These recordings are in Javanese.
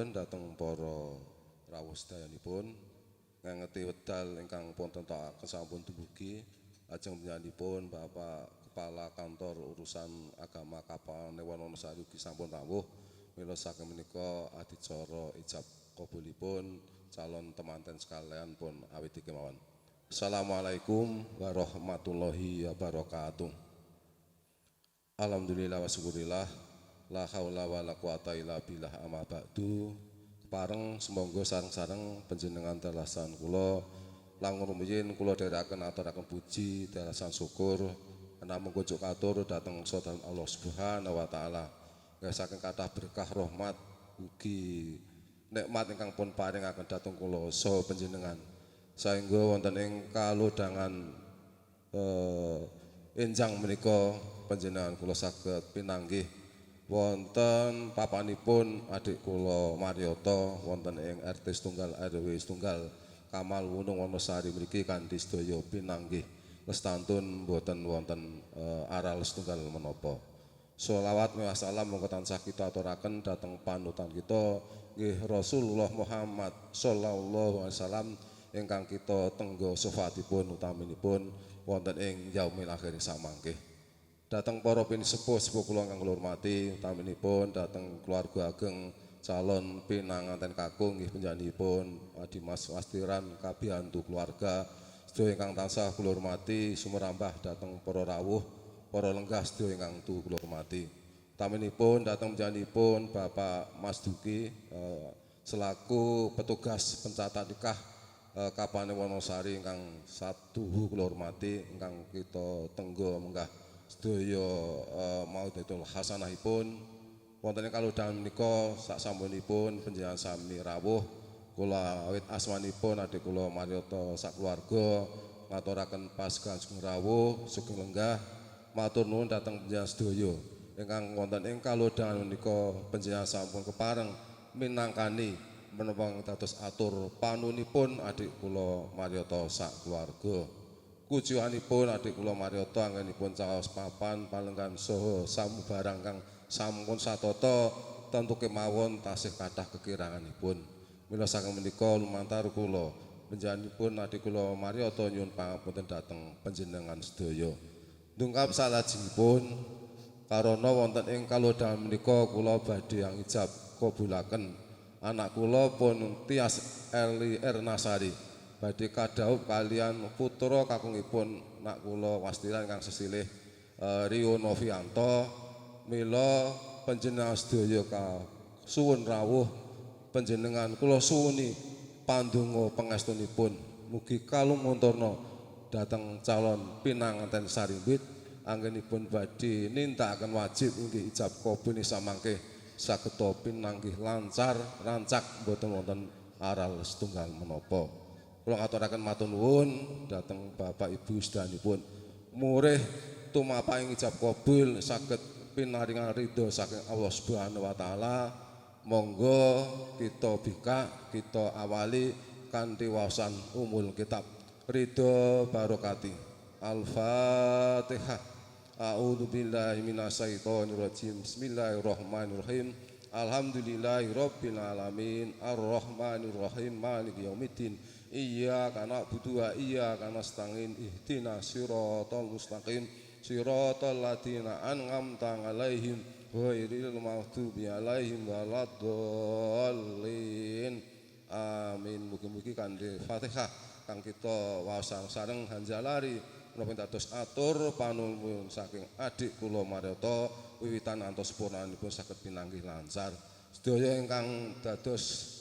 aturaken dhateng para rawuh sedayanipun ngangeti wedal ingkang pun tentokaken sampun dumugi lajeng panjenenganipun Bapak Kepala Kantor Urusan Agama Kapanen Wonosari ugi sampun rawuh mila saking menika adicara ijab kabulipun calon temanten sekalian pun awiti kemawon. Assalamualaikum warahmatullahi wabarakatuh. Alhamdulillah wa syukurillah la haula wala quwata illa billah amma ba'du. Kepareng semonggo sareng-sareng panjenengan dalasan kula langun rumiyin kula dherekaken aturaken puji dalasan syukur namung kunjuk katur dhateng sadan Allah Subhanahu wa taala. Saking kathah berkah rahmat ugi nikmat ingkang pun paringaken dhateng kula saha panjenengan. Saengga wonten ing kalodhangan enjang menika panjenengan kula saged pinanggih wonten papanipun adik kula Marioto wonten ing RT setunggal RW setunggal Kamal Wunung Wonosari mriki kanthi sedaya pinanggih lestantun boten wonten aral setunggal menapa. Sholawat wa salam monggo tansah kita aturaken dhateng panutan kita nggih Rasulullah Muhammad sallallahu alaihi wasallam ingkang kita tenggo syafaatipun utaminipun wonten ing yaumil akhir samangke. Dhateng para pinisepuh kula kang kula hormati utaminipun dhateng keluarga ageng calon pinanganten kakung nggih panjenenganipun Dimas Wastiran kabiyantu keluarga sedaya ingkang tansah kula hormati sumrambah dhateng para rawuh para lenggah sedaya ingkang kula hormati. Utaminipun dhateng panjenenganipun Bapak Mas Duki selaku petugas pencatat nikah Kapanen Wonosari ingkang satuhu kula hormati ingkang kita tenggo menggah sedaya maudatul hasanahipun wonten ing kalodhangan menika saksampunipun panjenengan sami rawuh kula awit asmanipun adik kula Marioto sakeluarga ngaturaken pasgan sugeng rawuh sugeng lenggah matur nuwun dhateng panjenengan sedaya ingkang wonten ing kalodhangan menika panjenengan sampun kepareng minangkani menapa dados atur panunipun adik kula Marioto sakeluarga. Kujuanipun adik kula Marioto anggenipun caos papan palenggan saha samubarang kang sampun satata tentu kemawon tasih kathah kekiranganipun. Mila saking menika lumantar kula panjenenganipun adik kula Marioto nyuwun pangapunten dhateng panjenengan sedaya. Ndungkap salajengipun karana wonten ing kalodhangan menika kula badhe ngijab kabulaken anak kula pun Tias Eli Ernasari badhe kadhawuh kalian putra kakungipun nak kula Wastiran kang sesilih Rio Novianto mila panjenengan sedaya kasuwun rawuh panjenengan kula suwuni pandonga pangestunipun mugi kalumunturna dhateng calon pinanganten sarimbit anggenipun badhe nindakaken wajib inggih ijab kabul samangke saged pinanggih lancar rancak boten wonten aral setunggal menapa. Kula ngaturaken matur nuwun dhateng Bapak Ibu sedanipun murih tumapaking ijab kabul saged pinaringan ridho saking Allah Subhanahu wa taala. Monggo kita bika kita awali kanthi waosan umul kitab ridho barokati. Al-Fatihah. A'udzubillahi minasyaitonirrajim. Bismillahirrahmanirrahim. Alhamdulillahirabbil alamin arrahmanirrahim maliki yaumiddin. Iyyaka na'budu wa iyyaka nasta'in ihdinas siratal mustaqim siratal ladzina an'amta 'alaihim ghairil maghdubi 'alaihim waladdallin. Amin. Mugi-mugi kanthi Fatihah kang kita waosan sareng hanjalari menapa dados atur panuwun saking adik kula Marioto wiwitan antos purnanipun saged pinanggih lancar. Sedaya ingkang dados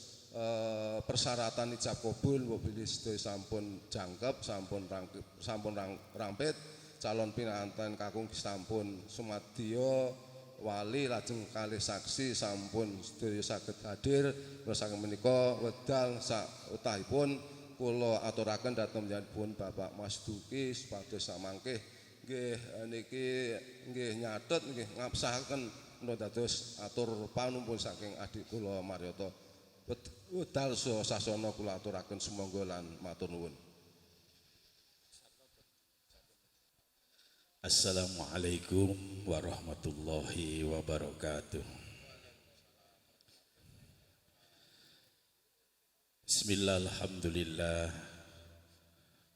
persyaratan ijab kabul mobil sedaya sampun jangkep sampun rampit calon pinanganten kakung sampun sumadya wali lajeng kalih saksi sampun sedaya saged hadir saking menika wedal sak utahipun kula aturaken dhateng panjenenganipun Bapak Mas Duki supados samangke nggih niki nggih nyatet nggih ngabsahaken menapa dados atur panumpun saking adik kula Marioto. Wedal sasana kula aturaken sumangga lan matur nuwun. Assalamualaikum warahmatullahi wabarakatuh. Bismillah, alhamdulillah,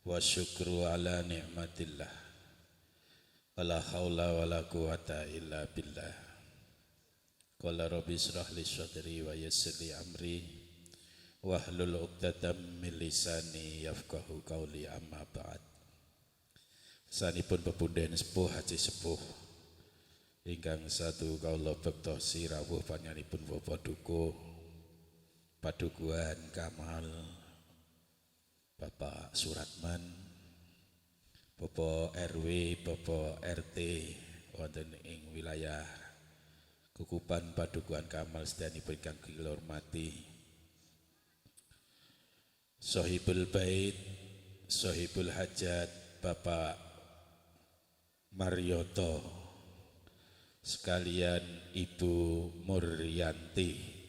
wa syukru ala ni'matillah, wa la hawla wa la quwata illa billah. Qala rabbi israh li sadri wa yassir li amri, wahlul 'uqdatam min lisani yafqahu qawli, amma ba'd. Sanipun pepunden sepuh Haji Sepuh ingkang satu kaula bektosi rawuh panjenenganipun Bapak Dukuh Padukuhan Kamal, Bapak Suratman, Bapak RW, Bapak RT wonten ing wilayah Kukupan Padukuhan Kamal sedanipun ingkang kula hormati. Sohibul Bait, Sohibul Hajat, Bapak Marioto, sekalian Ibu Muryanti,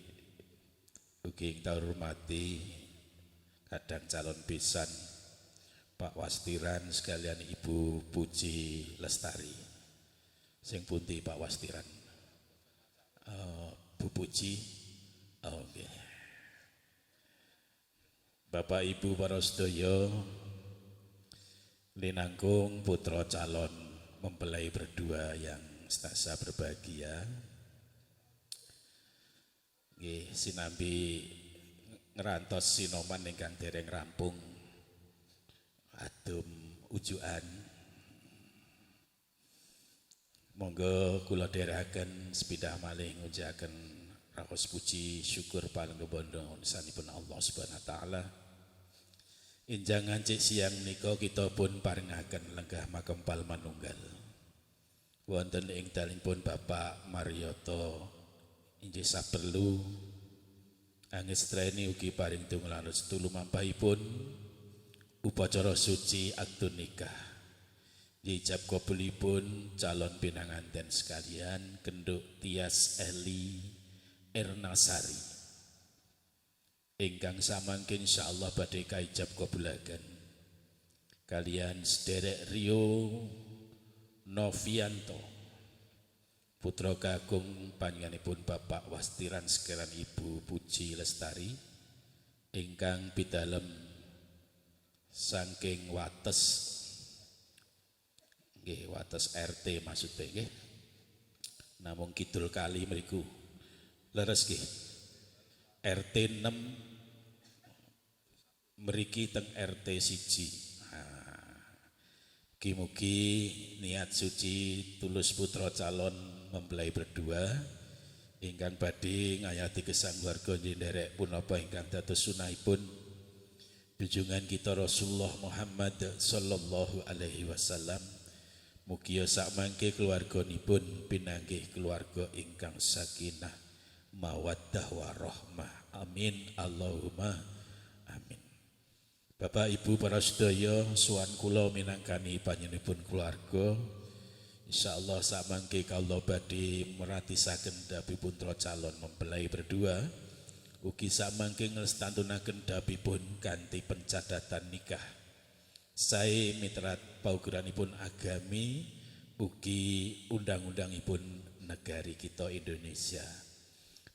ugi ingkang hormati kadang calon pisan Pak Wastiran, sekalian Ibu Puji Lestari. Sing pundi Pak Wastiran? Bu Puji. Oke. Bapak Ibu para sedaya, linangkung putra calon mempelai berdua yang setaasa berbahagia. Nggih, sinambi ngerantos sinoman ingkang dereng rampung adum ujukan. Monggo kula dherekaken sepindah malih ngujaken raos puji syukur pangembondo sanipun Allah Subhanahu wa taala. Injangan cik siang nika kita pun paringaken lenggah makempal manunggal wonten ing dalipun Bapak Marioto inggih saperlu angestreni ugi paring tunggal restu lumampahipun upacara suci akdun nikah. Ijab kabulipun calon pinanganten sekalian Kenduk Tias Eli Ernasari ingkang samangkin insyaallah badhe kaijab kabulaken kalian sederek Rio Novianto putra kakung panjenenganipun Bapak Wastiran sekalian Ibu Puji Lestari ingkang pidalem saking wates nggih, wates RT maksudnya nggih, namung kidul kali mriku leres nggih, RT 6 mriki teng RT 1. Mugi-mugi niat suci tulus putra calon mempelai berdua ingkang badhe ngayati gesang warga nderek punapa ingkang dados sunahipun junjungan kita Rasulullah Muhammad sallallahu alaihi wasallam. Mugi sak mangke keluarganipun pinanggih keluarga ingkang sakinah mawaddah warahmah. Amin Allahumma amin. Bapak Ibu para sedaya, suwan kula minangkani panjenenganipun keluarga, insyaallah sak mangke kawula badhe meratisaken dabi putra calon mempelai berdua, ugi sak mangke nglestantunaken dabipun kanthi pencatatan nikah. Sae mitrat paugeranipun agami ugi undang-undangipun negari kita Indonesia.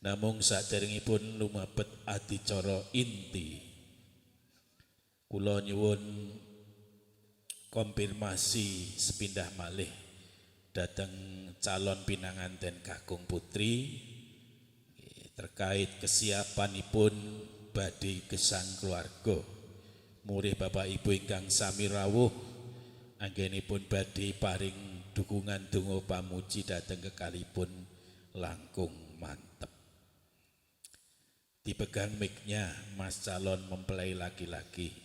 Namung saderengipun lumebet adicara inti, kula nyuwun konfirmasi sepindah malih dhateng calon pinanganten kakung putri terkait kesiapanipun badhe gesang keluarga. Murih Bapak Ibu ingkang sami rawuh anggenipun badhe paring dukungan donga pamuji dhateng kekalipun langkung mantep. Dipegang mic-nya Mas calon mempelai laki-laki.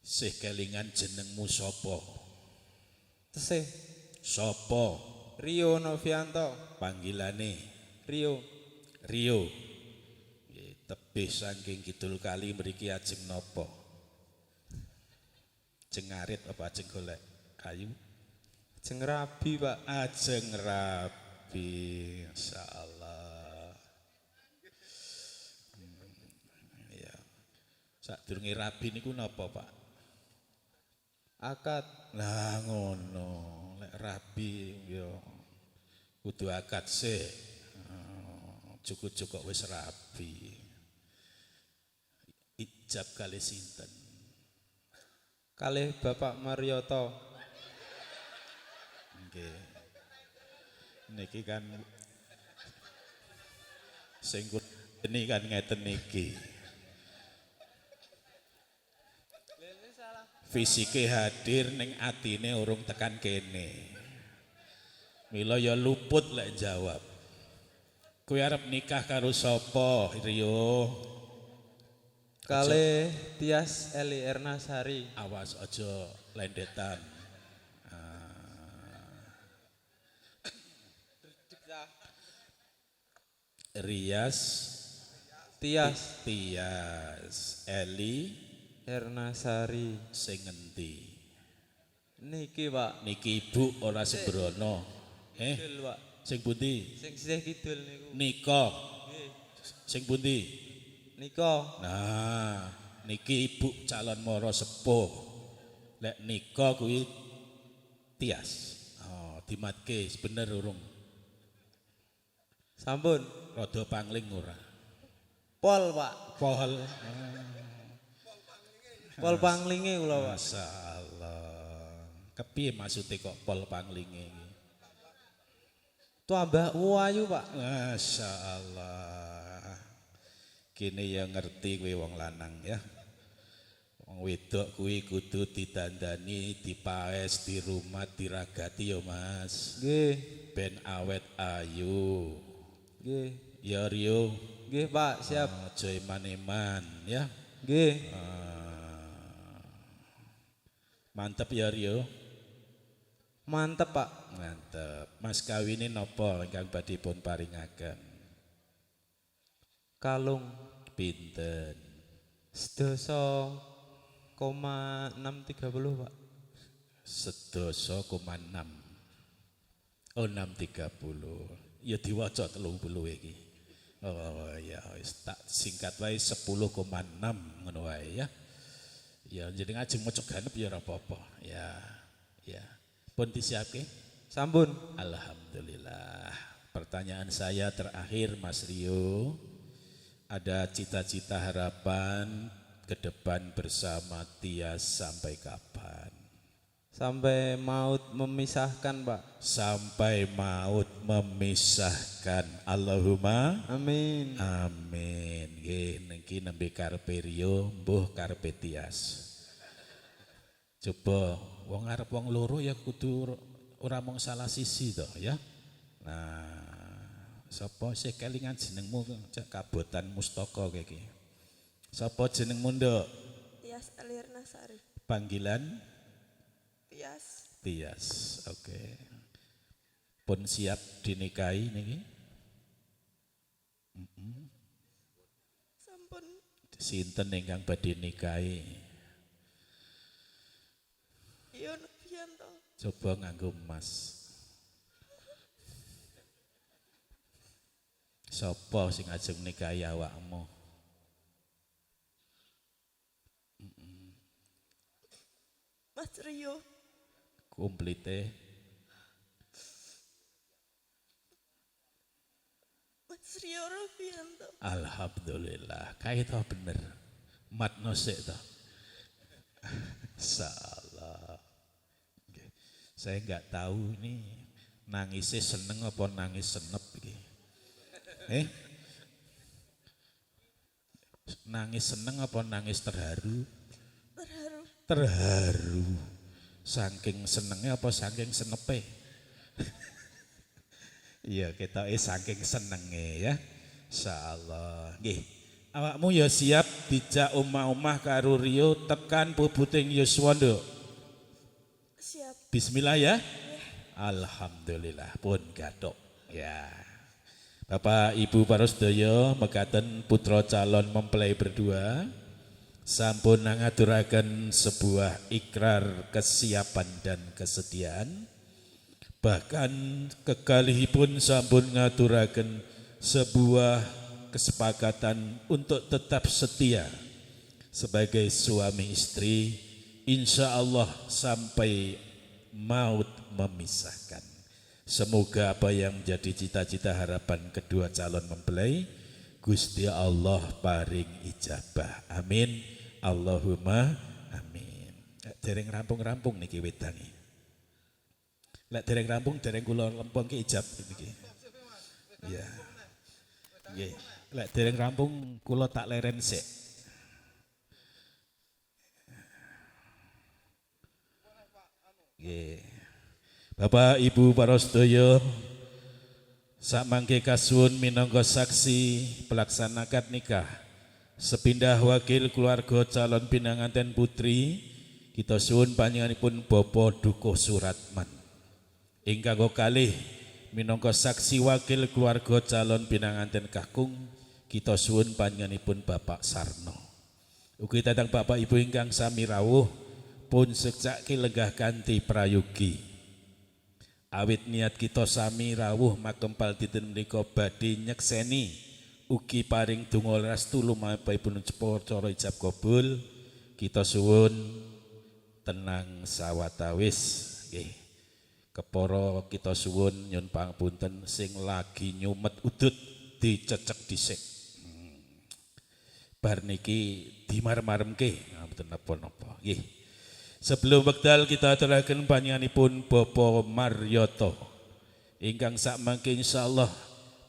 Sih kelingan jenengmu sapa? Tesih Sapa? Rio Novianto. Panggilane Rio. Rio. Tebih saking kidul kali mriki ajeng napa? Ajeng ngarit apa ajeng golek kayu? Ajeng rabi, Pak. Ajeng rabi, insyaallah. Ya. Sadurunge rabi niku napa, Pak? Akad. Lah ngono, lek rabi ya kudu akad sih. cukup wis rabi. Ijab kali sinten? Kalih Bapak Marioto. Nggih. Niki kan sing ini kan ngeten niki. Fisike hadir ning atine urung tekan kene. Mila ya luput lek jawab. Kowe arep nikah karo sapa, Rio? Kalih Tias Eli Ernasari. Awas aja lendetan. Rias Tias Eli Ernasari. sing ngendi? Niki Pak. Niki ibu ora sembrono. Kidul Pak. Sing pundi? Sing sisih kidul niku. Nika. Nggih. Sing pundi? Nika. Nah, niki ibu calon mara sepuh. Lek nika kuwi Tias. Oh, dimatke bener urung. Sampun. Rada pangling ora? Pol Pak. Pohol. Pol panglinge kula Pak. Masyaallah. Kepiye maksude kok pol panglinge iki? Tambah ayu Pak. Masyaallah. Kene ya ngerti kowe wong lanang ya. Wong wedok kuwi kudu ditandani, dipaes, dirumat, diragati ya Mas. Nggih. Ben awet ayu. Nggih. Ya Rio. Nggih Pak, siap. Aja iman-iman ya. Nggih. Mantep ya Rio. Mantep Pak. Mantep. Mas kawine napa ingkang badhe pun paringaken? Kalung Pinten? 11,630 Pak. 11,6. Oh 630. Ya diwaca 30 iki. Oh ya wis tak singkat wae 10,6 ngono wae ya. Ya jadi ngajeng maca ganep ya ora apa-apa. Ya. Ya. Pun disiapke? Sampun. Alhamdulillah. Pertanyaan saya terakhir Mas Rio. Ada cita-cita harapan ke depan bersama Tias sampai kapan? Sampai maut memisahkan Pak. Sampai maut memisahkan. Allahumma Amin. amin. Nggih niki nembe karepe Rio, mbuh karepe Tias. Coba wong arep wong loro ya kudu ora mung salah sisi to ya. Nah, sapa sih kelingan jenengmu cek kabotan mustaka kowe iki. Sapa jenengmu, Nduk? Tias Elirnasari. Panggilan Tias. Tias. Oke. Pun siap dinikahi niki? Sampun. Sinten ingkang badhe nikahi? Ion Fianto. Coba nganggo emas. Sapa sing ajeng nikahi awakmu? Mas Rio. Komplite. Mas Rio Rofianto. Alhamdulillah. Kae to bener. Matno sik to. Salah. Okay. Saya enggak tahu ini nangisnya seneng apa nangis senep iki. Nangis seneng apa nangis terharu? Terharu. Terharu. Saking senengnya apa saking senepe? Iya, kita saking senenge ya. Insyaallah. Nggih. Awakmu ya siap dijak omah-omah karo Rio tekan puputing Yuswa, Nduk. Siap. Bismillah ya. Alhamdulillah pun gathok. Ya. Bapak Ibu para sedaya mekaten putra calon mempelai berdua sampun ngaturaken sebuah ikrar kesiapan dan kesetiaan. Bahkan kekalihipun sampun ngaturaken sebuah kesepakatan untuk tetap setia sebagai suami istri, insya Allah sampai maut memisahkan. Semoga apa yang menjadi cita-cita harapan kedua calon mempelai Gusti Allah paring ijabah. Amin. Allahumma amin. Dereng rampung-rampung niki wedangi. Lek dereng rampung dereng kula lempung ki ijab niki. Iya. Nggih. Lek dereng rampung kula tak leren sik. Nggih. Bapak Ibu para sedaya sakmangke kasuwun minangka saksi pelaksanakan nikah sepindah wakil keluarga calon pinanganten putri kita suwun panjenenganipun Bapak Dukuh Suratman ingkang kalih minangka saksi wakil keluarga calon pinanganten kakung kita suwun panjenenganipun Bapak Sarno ugi datang Bapak Ibu ingkang sami rawuh pun seksake lenggah kanthi prayogi awit niat kita sami rawuh makempal dinten menika badhe nyekseni ugi paring donga restu lumebahipun cara ijab kabul kita suwun tenang sawatawis nggih kepara kita suwun nyun pangapunten sing lagi nyumet udut dicecek dhisik bar niki dimarem-maremke mboten napa-napa nggih. Sebelum wekdal kita aturaken panjenenganipun Bapak Marioto ingkang sakmangke insyaallah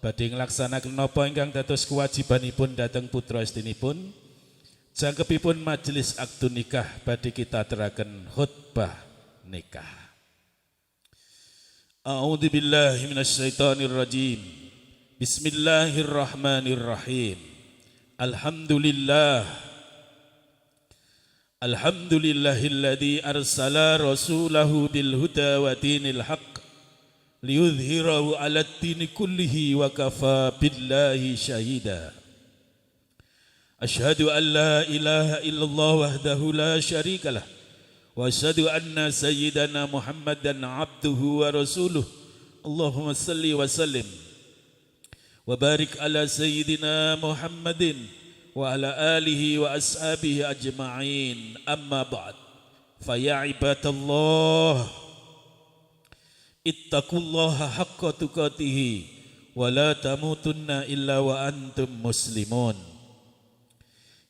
badhe nglaksanakaken napa ingkang dados kewajibanipun dhateng putra istrinipun jangkepipun majelis akdu nikah badhe kita aturaken khutbah nikah. A'udzu billahi minasyaitonir rajim. Bismillahirrahmanirrahim. Alhamdulillah Alhamdulillahilladzi arsala rasulahu bil huda wa dinil haqq liyudhhirahu 'alad dini kullihi wa kafa billahi syahida. Asyhadu an la ilaha illallah wahdahu la syarikalah wa asyhadu anna sayyidana Muhammadan 'abduhu wa rasuluh. Allahumma salli wa sallim wa barik ala sayyidina Muhammadin wa ala alihi wa ashabihi ajma'in amma ba'd fa ya ibadallah ittaqullaha haqqa tuqatih wa la tamutunna illa wa antum muslimun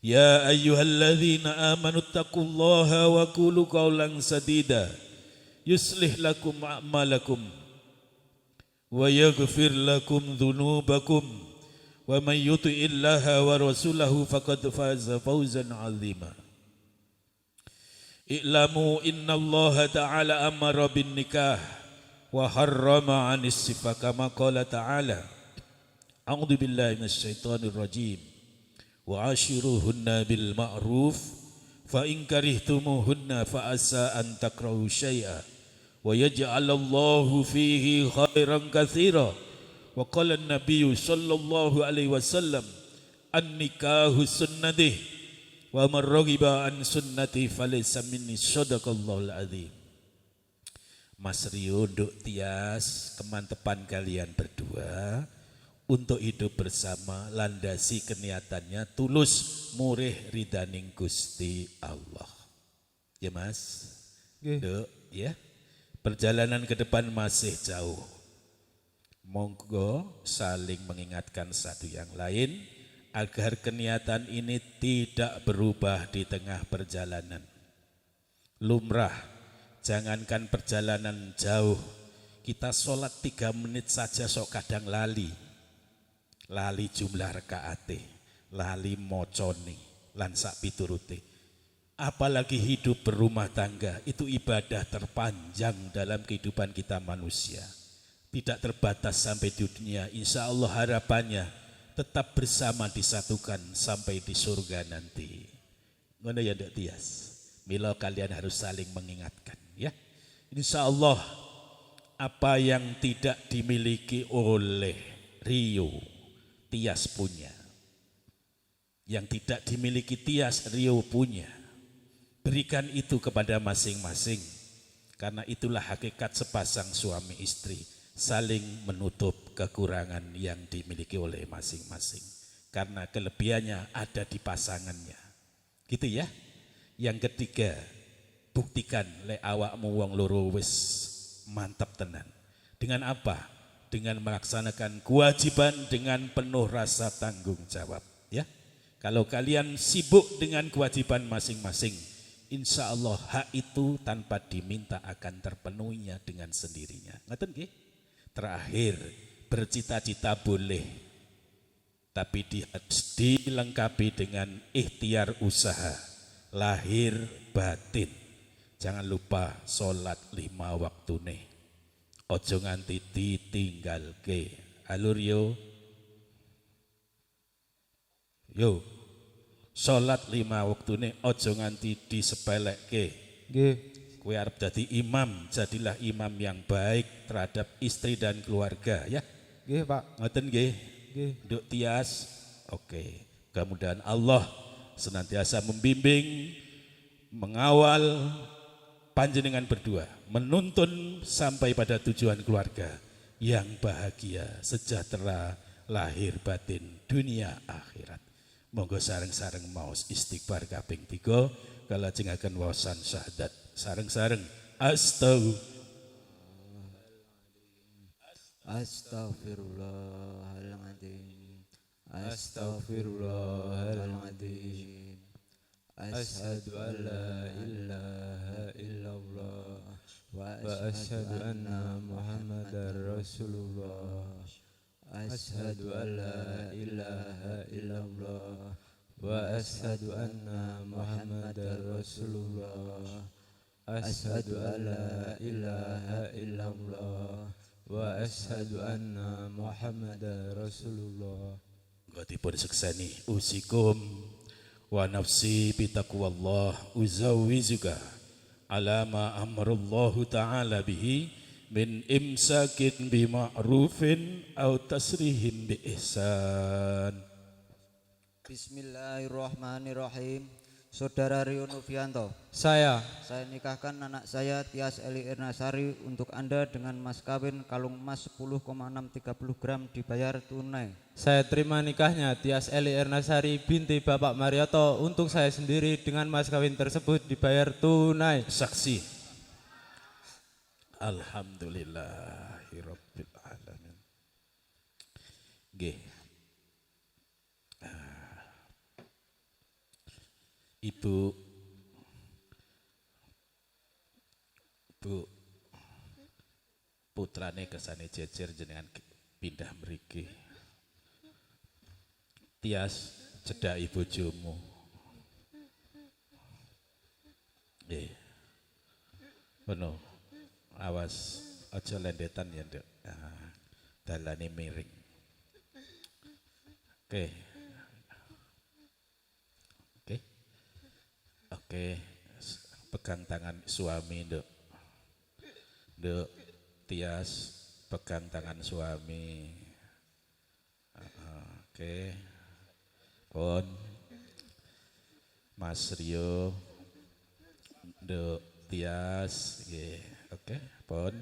ya ayyuhalladzina amanu ittaqullaha wa qulu qawlan sadida yuslih lakum a'malakum wa yaghfir lakum dhunubakum wa man yuti'illaha wa rasulahu faqad faza fawzan 'azima. I'lamu innallaha ta'ala amara bin nikah wa harrama 'anis sifah kama qala ta'ala. A'udzu billahi minasyaitonir rajim. Wa 'ashiruhunna bil ma'ruf fa in karihtumuhunna fa asa an takrahu syai'a wa yaj'alallahu fihi khairan katsira. Wa qala an-nabiy sallallahu alaihi wasallam an-nikahu sunnatih wa man raghiba an sunnati falaysa minni sadaqallahul azim. Mas Rio nduk tias kemantepan kalian berdua untuk hidup bersama landasi keniatannya tulus murih ridaning Gusti Allah. Ya Mas? Nduk ya. Perjalanan ke depan masih jauh. Monggo saling mengingatkan satu yang lain agar keniatan ini tidak berubah di tengah perjalanan. Lumrah, jangankan perjalanan jauh, kita sholat 3 menit saja sok kadang lali jumlah rakaate, lali mocone, lan sak piturute. Apalagi hidup berumah tangga, itu ibadah terpanjang dalam kehidupan kita manusia. Tidak terbatas sampai di dunia, insya Allah harapannya tetap bersama disatukan sampai di surga nanti. Ngono ya Dok Tias. Mila kalian harus saling mengingatkan ya. Insya Allah apa yang tidak dimiliki oleh Rio, Tias punya. Yang tidak dimiliki Tias, Rio punya. Berikan itu kepada masing-masing. Karena itulah hakikat sepasang suami istri. Saling menutup kekurangan yang dimiliki oleh masing-masing. Karena kelebihannya ada di pasangannya. Gitu ya. Yang ketiga, buktikan lek awakmu wong loro wis mantap tenan. Dengan apa? Dengan melaksanakan kewajiban dengan penuh rasa tanggung jawab, ya. Kalau kalian sibuk dengan kewajiban masing-masing, insya Allah hak itu tanpa diminta akan terpenuhinya dengan sendirinya. Ngaten nggih? Terakhir, bercita-cita boleh, tapi harus dilengkapi dengan ikhtiar usaha, lahir batin. Jangan lupa sholat 5 waktu nih. Ojo nganti ditinggalke. Alur yo. Yo. Salat 5 waktune ojo nganti disepelekke. Nggih. Kowe arep dadi imam, jadilah imam yang baik terhadap istri dan keluarga, ya. Nggih, Pak. Ngoten nggih. Nggih. Nduk Tias. Oke. Mudah-mudahan Allah senantiasa membimbing, mengawal panjenengan berdua, menuntun sampai pada tujuan keluarga yang bahagia, sejahtera, lahir batin, dunia akhirat. Monggo sareng-sareng maos istighfar kaping 3 kalajengaken waosan syahadat. Sareng-sareng Astaghfirullahaladzim. Astaghfirullahaladzim. Asyhadu an la ilaha illallah wa asyhadu anna Muhammadar Rasulullah. Asyhadu an la ilaha illallah wa asyhadu anna Muhammadar Rasulullah. Asyhadu an la ilaha illallah wa asyhadu anna Muhammadar Rasulullah. Ngatipun sekseni usikum wa nafsi bitaqwallah uzawwizuka ala ma amrullahu ta'ala bihi min imsakin bima'rufin aw tasrihin bi ihsan. Bismillahirrahmanirrahim. Saudara Rio Novianto, Saya saya nikahkan anak saya Tias Eli Ernasari untuk Anda dengan mas kawin kalung emas 10,630 gram dibayar tunai. terima nikahnya Tias Eli Ernasari binti Bapak Marioto untuk saya sendiri dengan mas kawin tersebut dibayar tunai. Saksi. Alhamdulillahirabbil alamin. Nggih. Ibu putrane kesane jejer jenengan pindah mriki. Tias cedhaki bojomu. Nggih. Ngono. Awas aja lendetan ya, Nduk. Dalane miring. Oke. Oke, pegang tangan suami, Nduk. Nduk, Tias, pegang tangan suami. Oke. Pon. Mas Rio. Nduk, Tias, nggih. Oke, pon.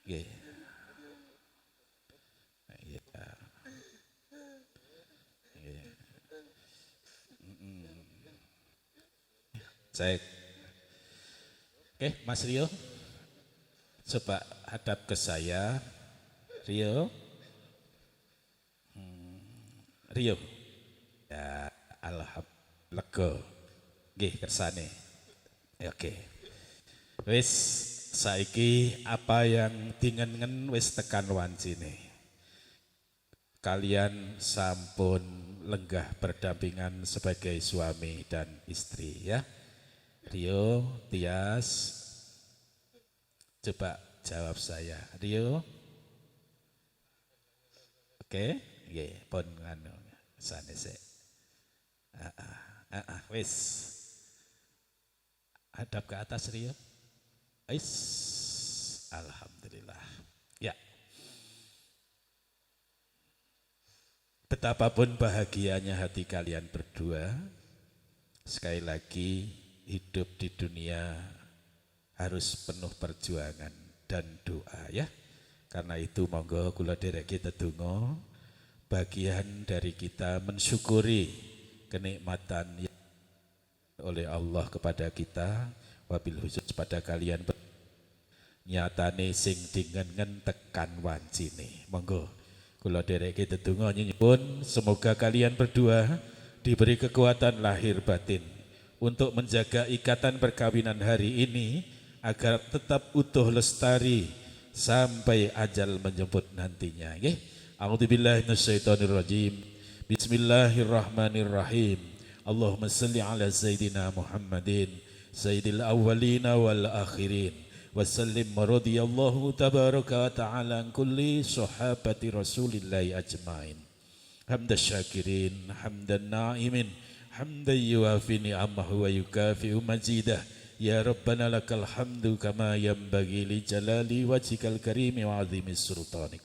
Nggih. Cek. Oke, Mas Rio. Coba hadap ke saya. Rio. Rio. Ya, alhamdulillah lega. Nggih, kersane. Oke. Wis saiki apa yang dingen-ngen wis tekan wancine. Kalian sampun lenggah berdampingan sebagai suami dan istri, ya. Rio, Tias, coba jawab saya. Rio, oke, nggih, pun nganu sanese. Wis, hadap ke atas Rio. Wis, alhamdulillah. Ya. Betapapun bahagianya hati kalian berdua, sekali lagi hidup di dunia harus penuh perjuangan dan doa, ya. Karena itu monggo kula dereki tetunggo bagian dari kita mensyukuri kenikmatan yang oleh Allah kepada kita, wabil khusus pada kalian nyatane sing dingengen tekan wancine. Monggo kula dereke tetunggal nyuwun semoga kalian berdua diberi kekuatan lahir batin untuk menjaga ikatan perkawinan hari ini agar tetap utuh lestari sampai ajal menjemput nantinya. Nggih. A'udzubillahi minasyaitonirrajim. Bismillahirrahmanirrahim. Allahumma salli ala sayyidina Muhammadin sayyidil awwalina wal akhirin wa sallim radhiyallahu tabaraka wa ta'ala an kulli sahabati Rasulillahi ajmain. Hamdan syakirin, hamdan na'imin, hamdan yuafi ni'amahu wa yukafi'u majidah. Ya Rabbana lakal hamdu kama yanbaghi li jalali wajhikal karimi wa azimi sultanik.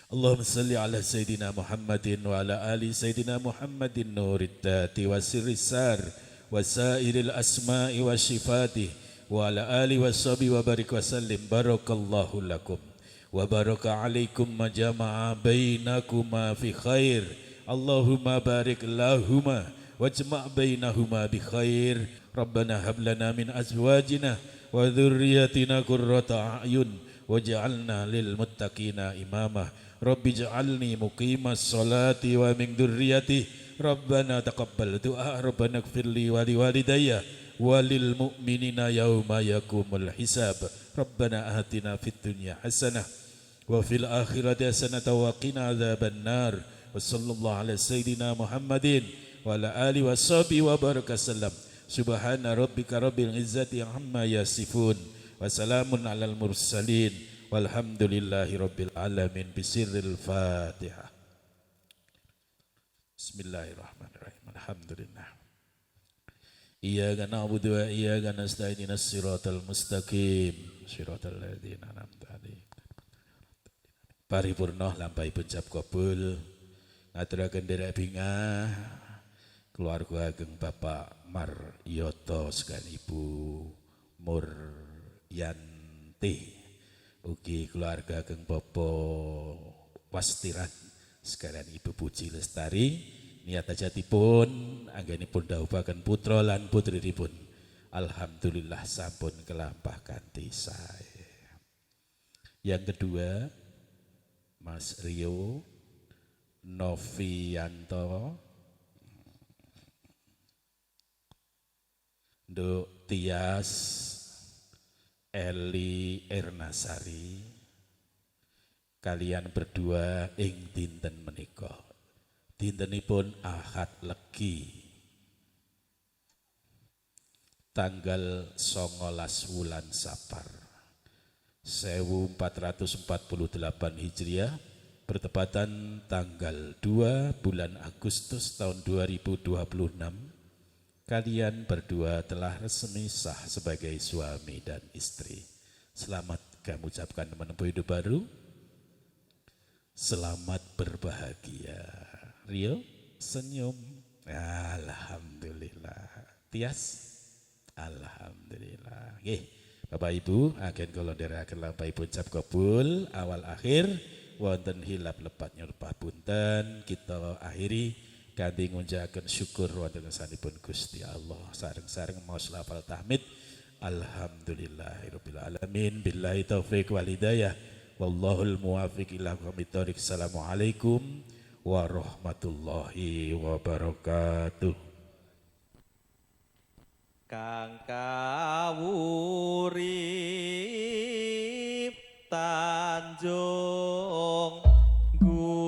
Allahumma salli ala Sayyidina Muhammadin wa ala ali Sayyidina Muhammadin nurid dati wa sirris sar wa sairil asma'i wa syifatih wa ala ali wa sahbihi wa barik wa sallim. Barakallahu lakum wa baraka alaikum ma jama'a bainakuma fi khair. Allahumma barik lahuma wajma' bainahuma bi khair. Rabbana hab lana min azwajina wa dhurriyyatina qurrata a'yun waj'alna lil muttaqina imama. Rabbi ij'alni muqimas salati wa min dhurriyyati. Rabbana taqabbal du'a. Rabbana ighfirli wa liwalidayya wa lil mu'minina yauma yaqumul hisab. Rabbana atina fid dunya hasanah wa fil akhirati hasanah wa qina adzabannar. Wa sallallahu ala sayyidina Muhammadin wa ala alihi washabihi wa baraka sallam. Subhana rabbika rabbil izzati amma yasifun wa salamun alal mursalin walhamdulillahi rabbil alamin. Bisirril Fatihah. Bismillahirrahmanirrahim. Alhamdulillah. Iyyaka na'budu wa iyyaka nasta'in. Ihdinas siratal mustaqim. Siratal ladzina an'amta 'alaihim. Paripurna lampahi pencap kabul. Ngaturaken derek bingah keluarga ageng Bapak Marioto sekalian Ibu Muryanti. Ugi keluarga ageng Bapak Wastiran sekalian Ibu Puji Lestari. Niat ajatipun anggenipun dawuhaken putra lan putrinipun. Alhamdulillah sampun kelampah kanthi sae. Yang kedua, Mas Rio Novianto, Nduk Tias Eli Ernasari, kalian berdua ing dinten menika. Dintenipun Ahad Legi tanggal 19 wulan Sapar 1448 Hijriah bertepatan tanggal 2 bulan Agustus tahun 2026. Kalian berdua telah resmi sah sebagai suami dan istri. Selamat kami ucapkan menempuh hidup baru. Selamat berbahagia. Rio senyum. Alhamdulillah. Tias. Alhamdulillah. Nggih, Bapak Ibu, agen kula nderekaken lampahipun ucap kabul awal akhir wonten hilap lepat nyumpah punten. Kita akhiri kanthi ngunjakaken syukur wonten ngarsanipun Gusti Allah. Sareng-sareng maos lafal tahmid. Alhamdulillahirabbil alamin. Billahi taufik wal hidayah. Wallahul muwaffiq ila aqwamit thoriq. Assalamualaikum warahmatullahi wabarakatuh. Kang kawurip Tanjung Wong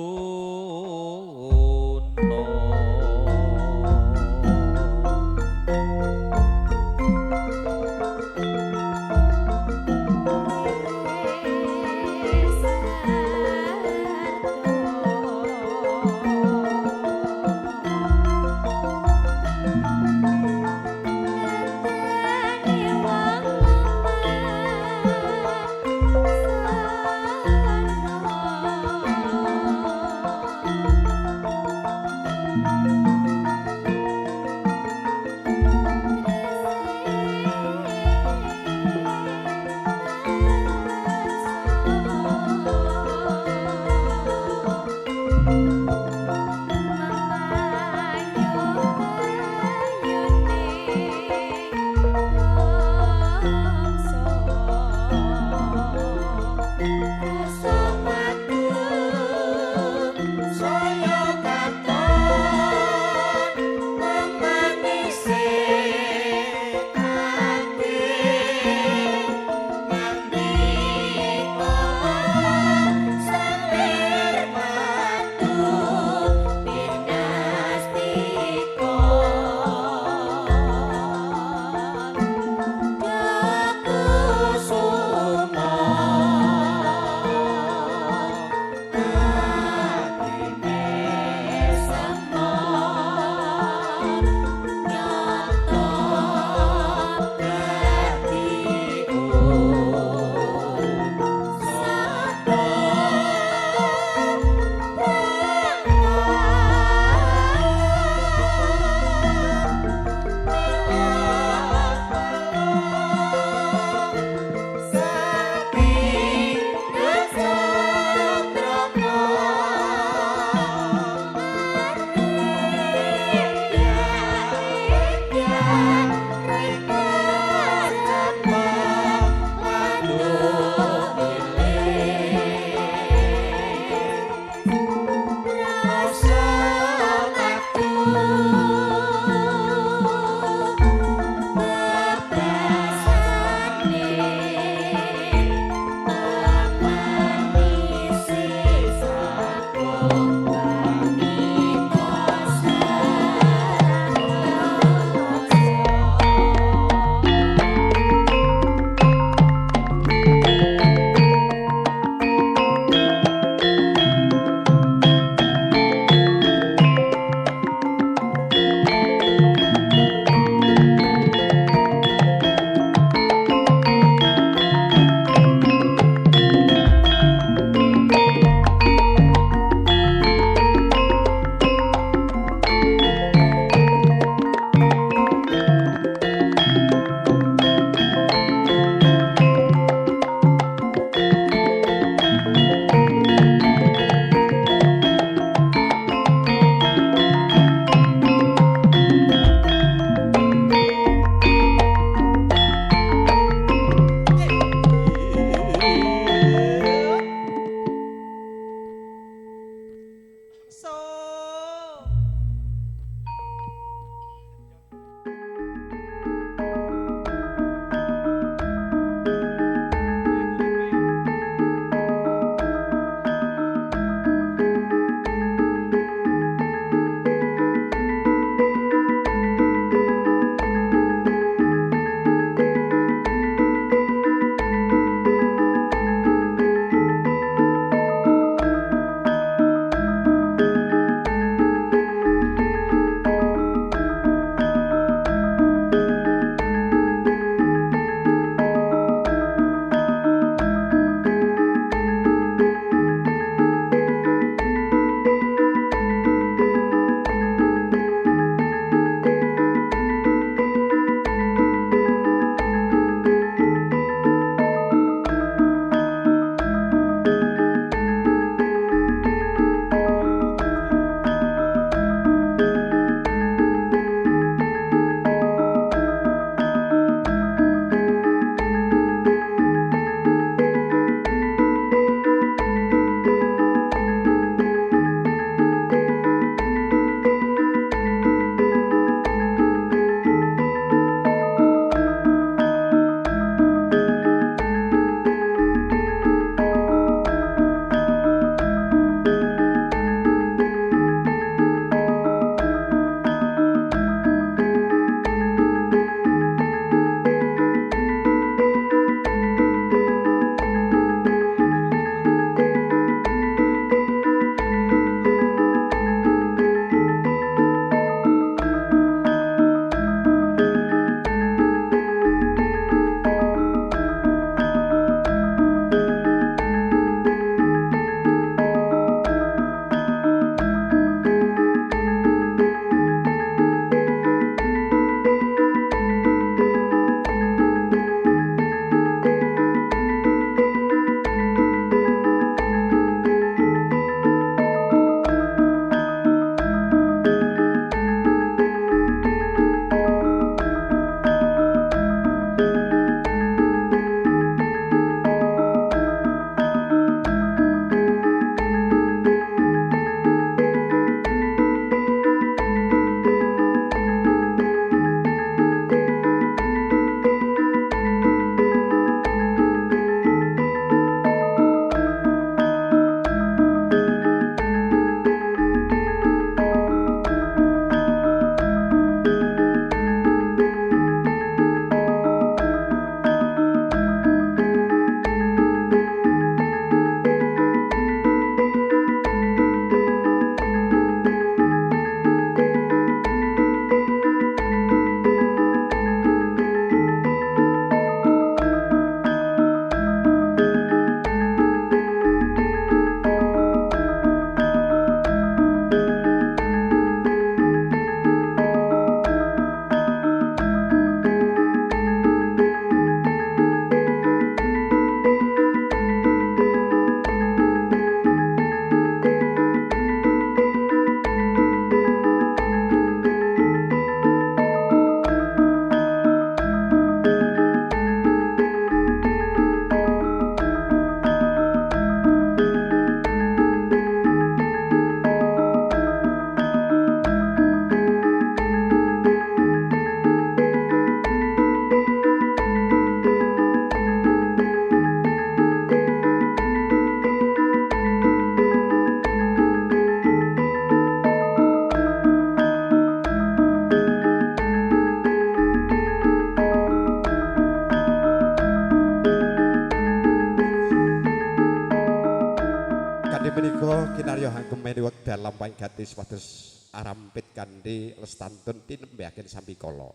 kula kinarya hanggem meni wekdal lampahing gatis wados arampit kanthi lestantun tinembahaken sampikala.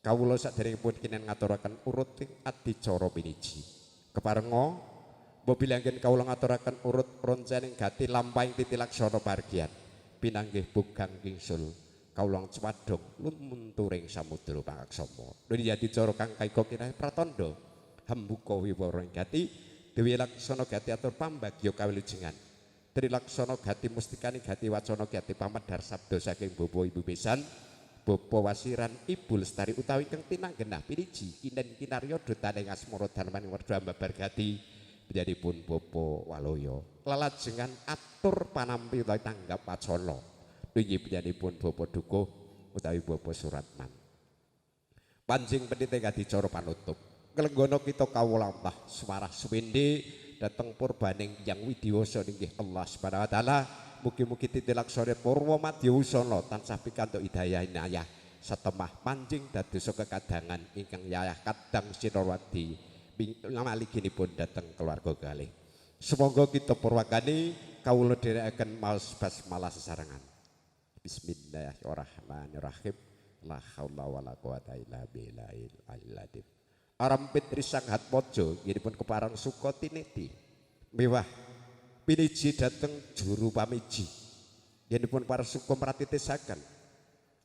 Kawula saderengipun kinen ngaturaken urut ing adicara piniji. Keparenga mobil anggen kawula ngaturaken urut roncening gati lampahing titilaksana pargian. Pinanggih bugang kingsul kawula cewadong lumunturing samudra pangaksama. Nuwun adicara kang kaiga kirah pratandha hambuka wiwara ing gati dewi laksana gati atur pambagya kawilujengan. Trilaksana gati mustikani gati wacana gati pamedhar sabda saking bapa ibu besan bapa wasiran ibu lestari utawi kang tinanggenah piniji kinen kinarya dotane asmara darmaning werda ambabar gati panjenenganipun bapa waloya lelajengan atur panampi utawi tanggap wacana inggih panjenenganipun bapa dukuh utawi bapa suratman. Panjing penite kadicara panutup kelenggana kita kawula Allah suwarah suwende dateng purbaning yang widiwasa inggih Allah Subhanahu wa taala mugi-mugi titilaksana purwa madyawusana tansah pikantuk hidayah inayah satemah panjing dadosa kekadangan ingkang yayah kadang sinarwadi ngamalinipun dateng keluarga kalih. Semoga kita purwakani kawula dherekaken maos basmalah sesarengan. Bismillahirrahmanirrahim. La haula wala quwata illa billahil aliyyil. Arampit risang hatmojo nginipun keparang suka tiniti mewah piniji dateng juru pamiji nginipun para suka meratitisaken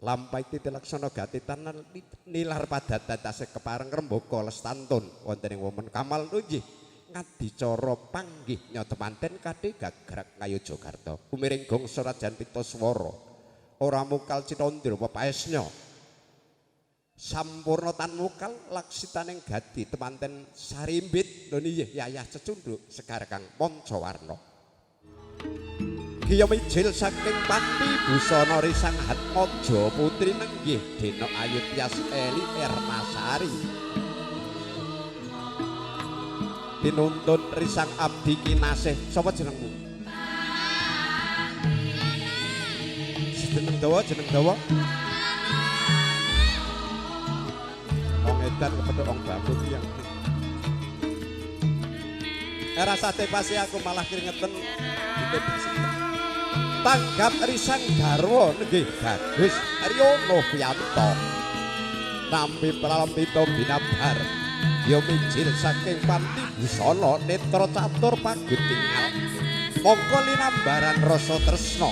lampai titilaksana gati tanan nilar padatan tasih keparang rembaka lestantun wonten ing women kamal nggih ngadicara panggih nyotemanten kadhe gagrak Ngayogyakarta umiring gongso rajan pita swara ora mukal cinandra pepaesnya sampurna tan mukal laksitaning gati temanten sarimbit lho nggih yayah cecunduk sekar kang pancawarna Giya mijil saking pati busana risang hatmaja putri nenggih Dena Ayu Tyas Eli Ernasari tinuntun risang abdi kinasih sapa jenengmu jeneng dawa dan kepedok wong bagus yang era sate pasti aku malah keringetan tanggap risang garwa nggih bagus Aryo Novianto nampi pralampita binabar ya mijil saking panti busana netra catur pagutingal mongko linambaran rasa tresna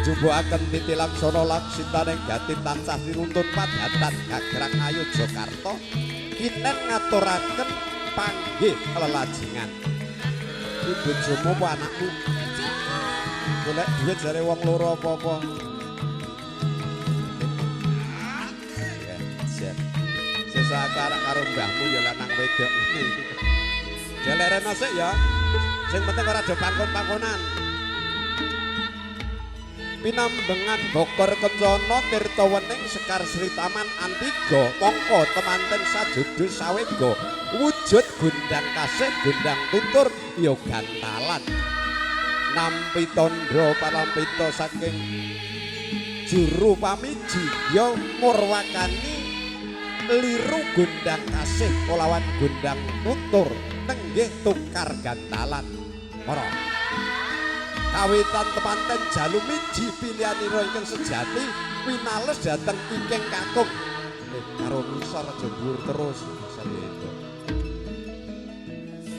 jumbuhaken titilaksana laksitaning gati tansah tinuntun padatan gagrak Ngayogyakarta kinen ngaturaken panggih lelajengan ibu bojomu apa anakmu golek duit jare wong loro apa-apa sesuk arek karo mbahmu ya lanang wedok jalerena sik ya sing penting ora do pangkon-pangkonan pinambengan bokor kencana tirta wening sekar Sri Taman Antiga mongko temanten sajudul sawega wujud gundang kasih gundang tutur ya gantalan nampi tandha palampita saking juru pamiji ya murwakani liru gundang kasih kolawan gundang tutur nenggih tukar gantalan para kawitan temanten jalu miji pilihanira ingkang sejati winales dhateng kenging kakung karo misor aja dhuwur terus itu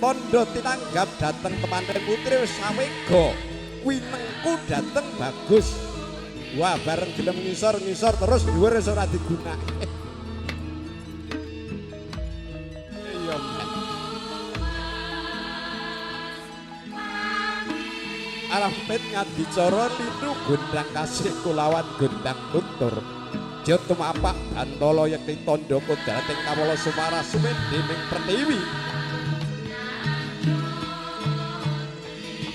tondo tinanggap dhateng temanten putri wis sawega winengku dhateng bagus wah bareng gelem ngisor terus dhuwur wis ora digunakake iya arampit ngadicara lidu gundang kasih kulawan gundang tutur jaya tumapak bantala yekti tandha kodrating kawula sumara sumendhe ming pertiwi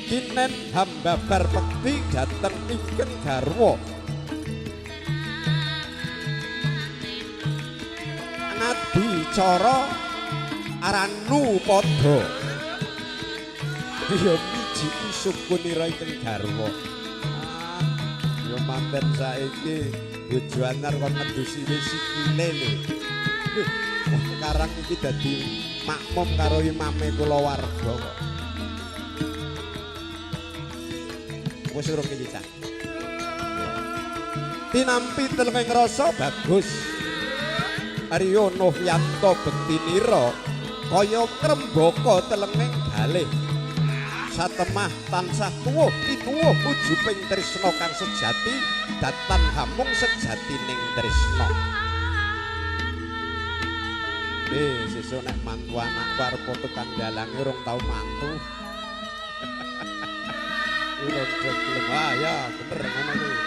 kinen hambabar pekti dhateng ingkang garwa ngadicara aranu padha ya sukunira ingkang garwa ya manten saiki bojo anyar kon ngedusi sikile lho sekarang iki dadi makmum karo imame kula warga kok wis urung iki cah. Tinampi telenging rasa bagus. Aryo Nohyanto bektinira kaya krembaka telenging galih. Satemah tansah tuwuh pituwuh ujuping tresna kang sejati datan hamung sejatining tresna. Sesuk nek mantu anak arep tukang dalange urung tau mantu. Urung gelem ya bener ngono kuwi.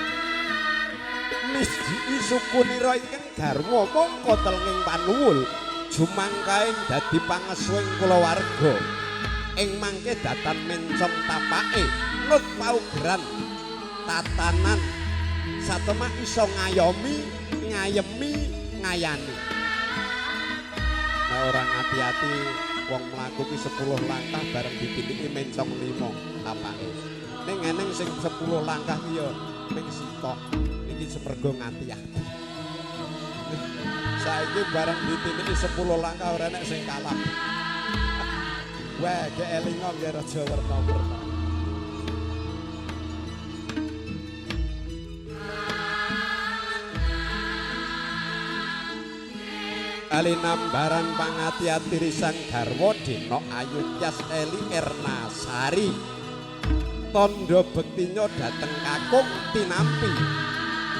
Misji sukunira ingkang garwa mongko telenging panuwul jumangkaing dadi pangesuing kulawarga. Ing mangke datan mencong tapake nut paugeran tatanan satemah iso ngayomi ngayemi ngayani. Nah, orang hati-hati wong mlaku ki 10 langkah bareng ditiliki mencong 5 tapake. Ning eneng sing 10 langkah ki ya ning sitok. Iki semergo ngati-ati. Saiki bareng ditiliki 10 langkah ora enek sing kalah. Wah, keelinga ya raja werna-werna. Alinambaran pangati-ati risang garwa Dina Ayu Tyas Eli Ernasari. Tondo bektinya dateng kakung tinampi.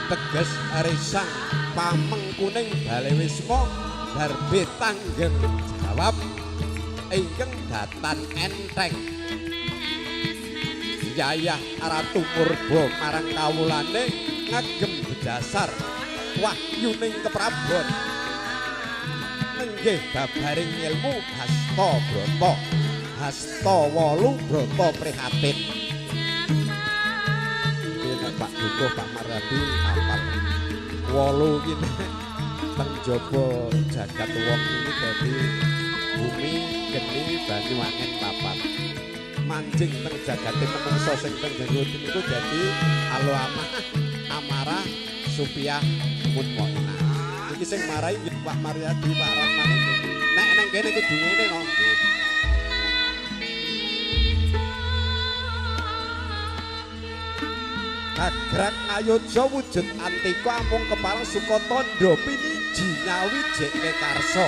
Teges risang pamengkuning balewisma darbe tanggeng jawab ingkang datan enteng. Yayah Ratu Purba marang kawulane ngagem bedasar wahyuning keprabon. Nenggih babaring ilmu hasta brata. Hasta 8 brata prihatin. Nek Pak Dukuh Pak Maradi apal 8 iki teng jaba jagat wong iki dadi bumi geni banyu angin papat. Mancing teng jagate menungso sing teng jero niku dadi aloamah amarah supiah mutmainah. Iki sing marai Pak Maryadi Pak Rahman iki. Nek neng kene kudu ngene no. Kagrak ngayodya wujud antika amung kepala Sukatandha piniji nyawi jeke karsa.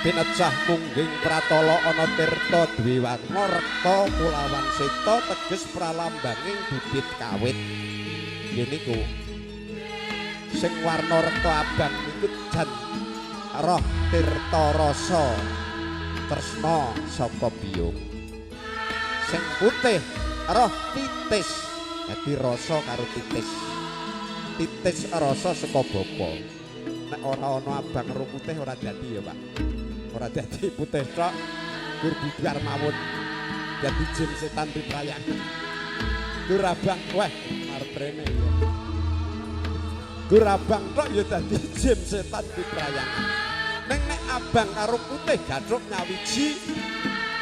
Pinecah mungging pratala ana tirta duwe warna rekta kulawan seta teges pralambanging bibit kawit. Niku sing warna rekta abang niku jan roh tirta rasa tresna saka biyung. Sing putih roh titis dadi rasa karo titis. Titis rasa saka bapa. Nek ora ana abang karo putih ora dadi ya, Pak. Ora dadi putih tok gur bibar mawon. Dadi jin setan piprayangan. Gur abang weh arep rene ya. Gur abang tok ya dadi jin setan piprayangan. Ning nek abang karo putih gatruk nyawiji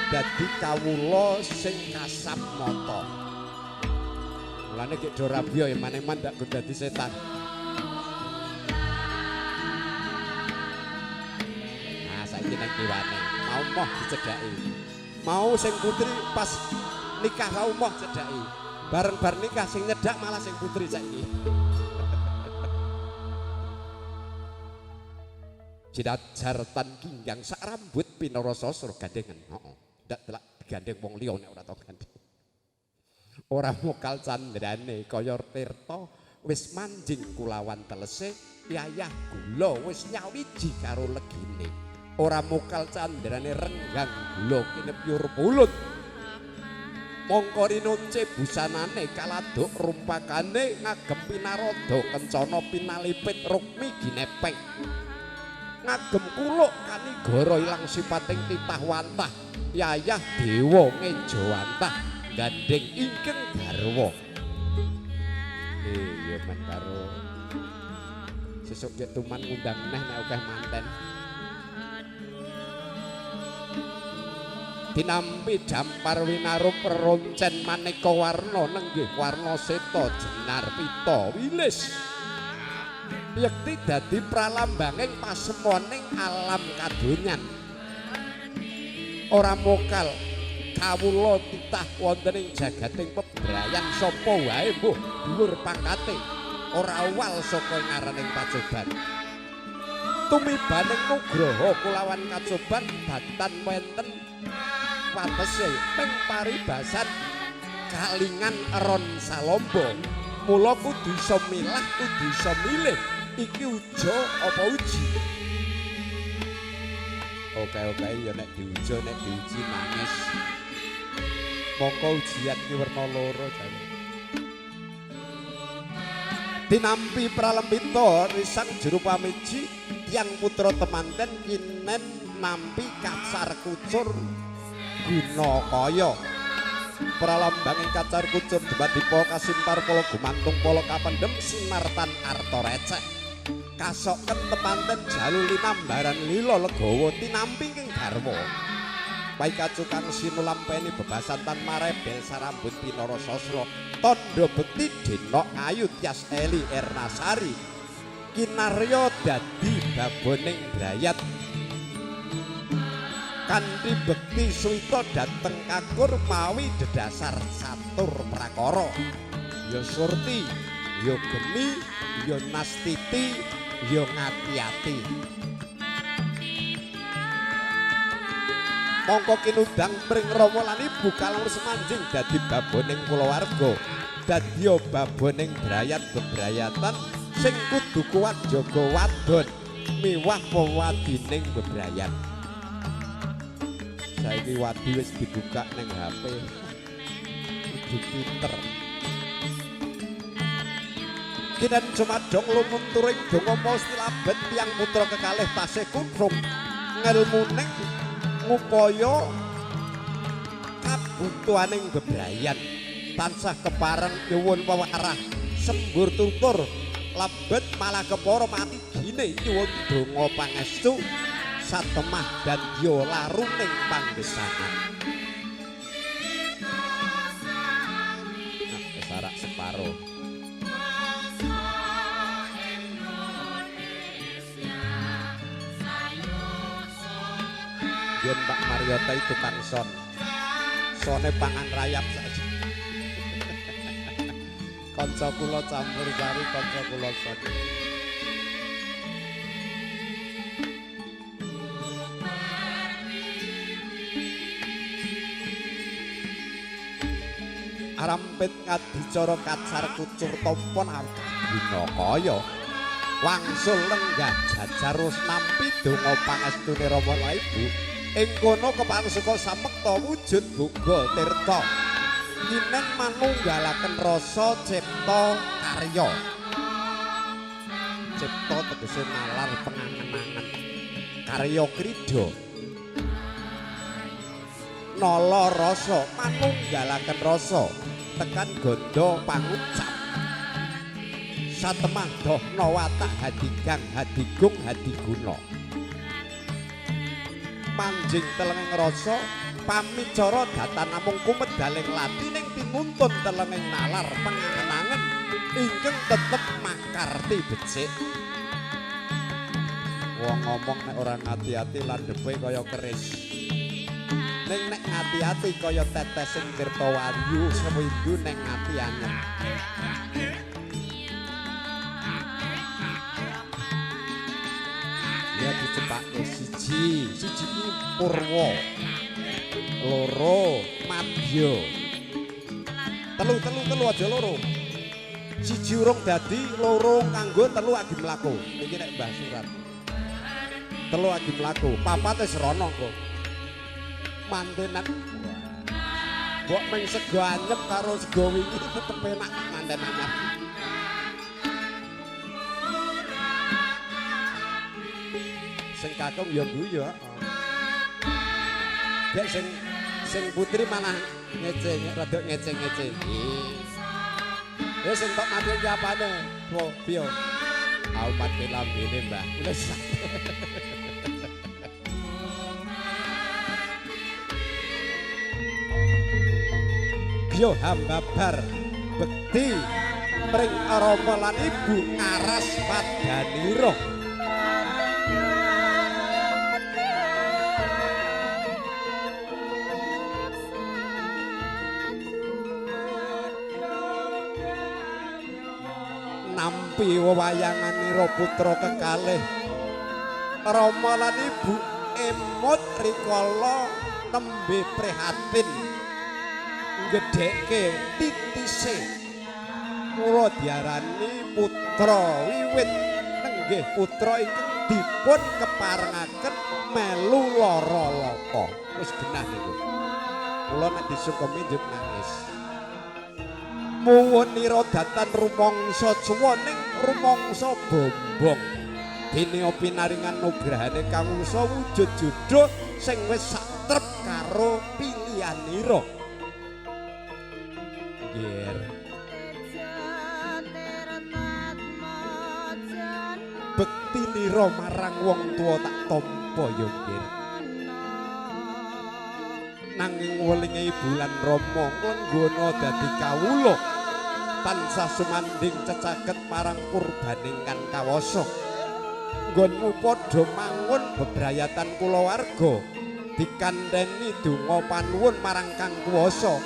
dadi kawula sing kasap mata. Mulane gek do rabya ya maneman ndak go dadi setan. Nah, saiki nek kiwane mau moh dicedhaki. Mau sing putri pas nikah mau moh cedhaki. Bareng bar nikah sing nyedak malah sing putri saiki. Jidajar tan ginggang sak rambut pinarasa sur gandengan. Heeh. Ndak telak digandeng wong liya nek ora tau gandeng. Ora mokal candrane kaya tirta wis manjing kulawan telese yayah gula wis nyawiji karo legine. Ora mokal candrane renggang gula kinepyur pulut. Mongko rinunce busanane kaladuk rumpakane ngagem pinarada kencana pinalipit rukmi ginepeng. Ngagem kuluk kanigara ilang sipating titah wantah yayah dewa ngejawantah gandeng ingkang garwa. Iya men karo sesuk nek tuman ngundang neh nek akeh manten. Dinampi dampar winarup roncen maneka warna nenggih warna seta jenar pita wilis. Yekti dadi pralambanging pasemoning alam kadonyan. Ora mokal kawula titah wonten ing jagating pebrayan sapa wae mbuh dhuwur pangkate ora awal saka ngaraning pacoban. Tumibaning nugraha kulawan kacoban datan wonten watese ping paribasan kalingan eron salombo. Mula kudu iso milah, kudu iso milih iki uja apa uji. Oke ya nek diuja nek diuji nangis. Mongko ujian iki werna loro jane. Tinampi pralembita risang juru pamiji tiyang putra temanten kinen nampi kacar kucur guna kaya. Pralambanging kacar kucur debat dipo kasimpar polo gumantung polo kapendem simartan arta receh. Kasoken temanten jaluli nambaran lila legawa tinampi ing garwa. Baik kacukang sinulampeni bebasan tan marebel sarambut pinara sasra tandha bekti denok ayu Tyas Eli Ernasari kinarya dadi baboning brayat kanthi bekti suwita dhateng kakur mawi dedasar satur prakara ya surti ya geni ya nastiti ya ngati-ati. Mongko kinundang pring Rama lan Ibu kalawur semanjing dadi baboning kulawarga dadya baboning brayat bebrayatan sing kudu kuat jaga wadon miwah pewadining bebrayat. Saiki wadi wis dibuka ning HP kudu pinter. Kinan Jumadong lumunturing donga Paustilabet tiyang putra kekalih tasih kunrum ngelmuning ngupaya kabutuhaning bebrayan tansah kepareng nyuwun pewarah sembur tutur labet malah kepara mati gine nyuwun donga pangestu satemah dadya laruning panggesanan. Nah, kesarak separo. Yen Pak Mariota itu tukang son. Sone pangan rayap saja. Kanca kula campur sari kanca kula son. Arampit ngadicara kacar kucur tompon guna kaya wangsul lenggah jajarus nampi donga pangestune Rama lan Ibu. Ing kono kepangsuka samekta wujud boga tirta kinen manunggalaken rasa cipta karya. Cipta tegese nalar pengangen-angen karya krida nala rasa manunggalaken rasa tekan ganda pangucap satemah dohna watak hadigang hadigung hadiguna manjing telenging rasa pamicara datan namung kumedaling latining pinuntun telenging nalar pengangen-angen ingkang tetep makarti becik. Wong ngomong nek ora ngati-ati landhepe kaya keris ning nek ngati-ati kaya tetesing Tirtawayu sewindu ning ati anyep. Ya dicepake siji iki Purwa, loro Madya, telu aja loro. Siji urung dadi, loro kanggo, telu agi mlaku. Iki nek Mbah Surat. Telu agi mlaku, papat wis rono kok. Mantenan. Mbok meng sego anyep karo sego wingi tetep enak mantenan. Sing kakung ya guyu. Dek sing putri malah ngece, rada ngece-ngece. Ya sing tok mati iki apane? Wo, piye? Aku mati lambene, Mbah. Wis. Yo hambabar bekti pring Rama lan Ibu ngaras padanira. nampi wewayanganira putra kekalih Rama lan Ibu emut rikala nembe prihatin gedhekke titise kula diarani putra wiwit nenggih putra ingkang dipun keparengaken melu lara lapa wis genah niku kula nek disukemi njuk nangis muwunira datan rumangsa suwa ning rumangsa bombong dene pinaringan nugrahane kang usa wujud jodoh sing wis satrep karo pilihanira nggih bektinira marang wong tuwa tak tampa ya nggih nanging welinge bulan Rama lenggana dadi kawula tansah sumanding cecaket marang purbaning kan kawasa nggonmu padha mangun bebrayatan kulawarga dikandheni donga panuwun marang Kang Kuwasa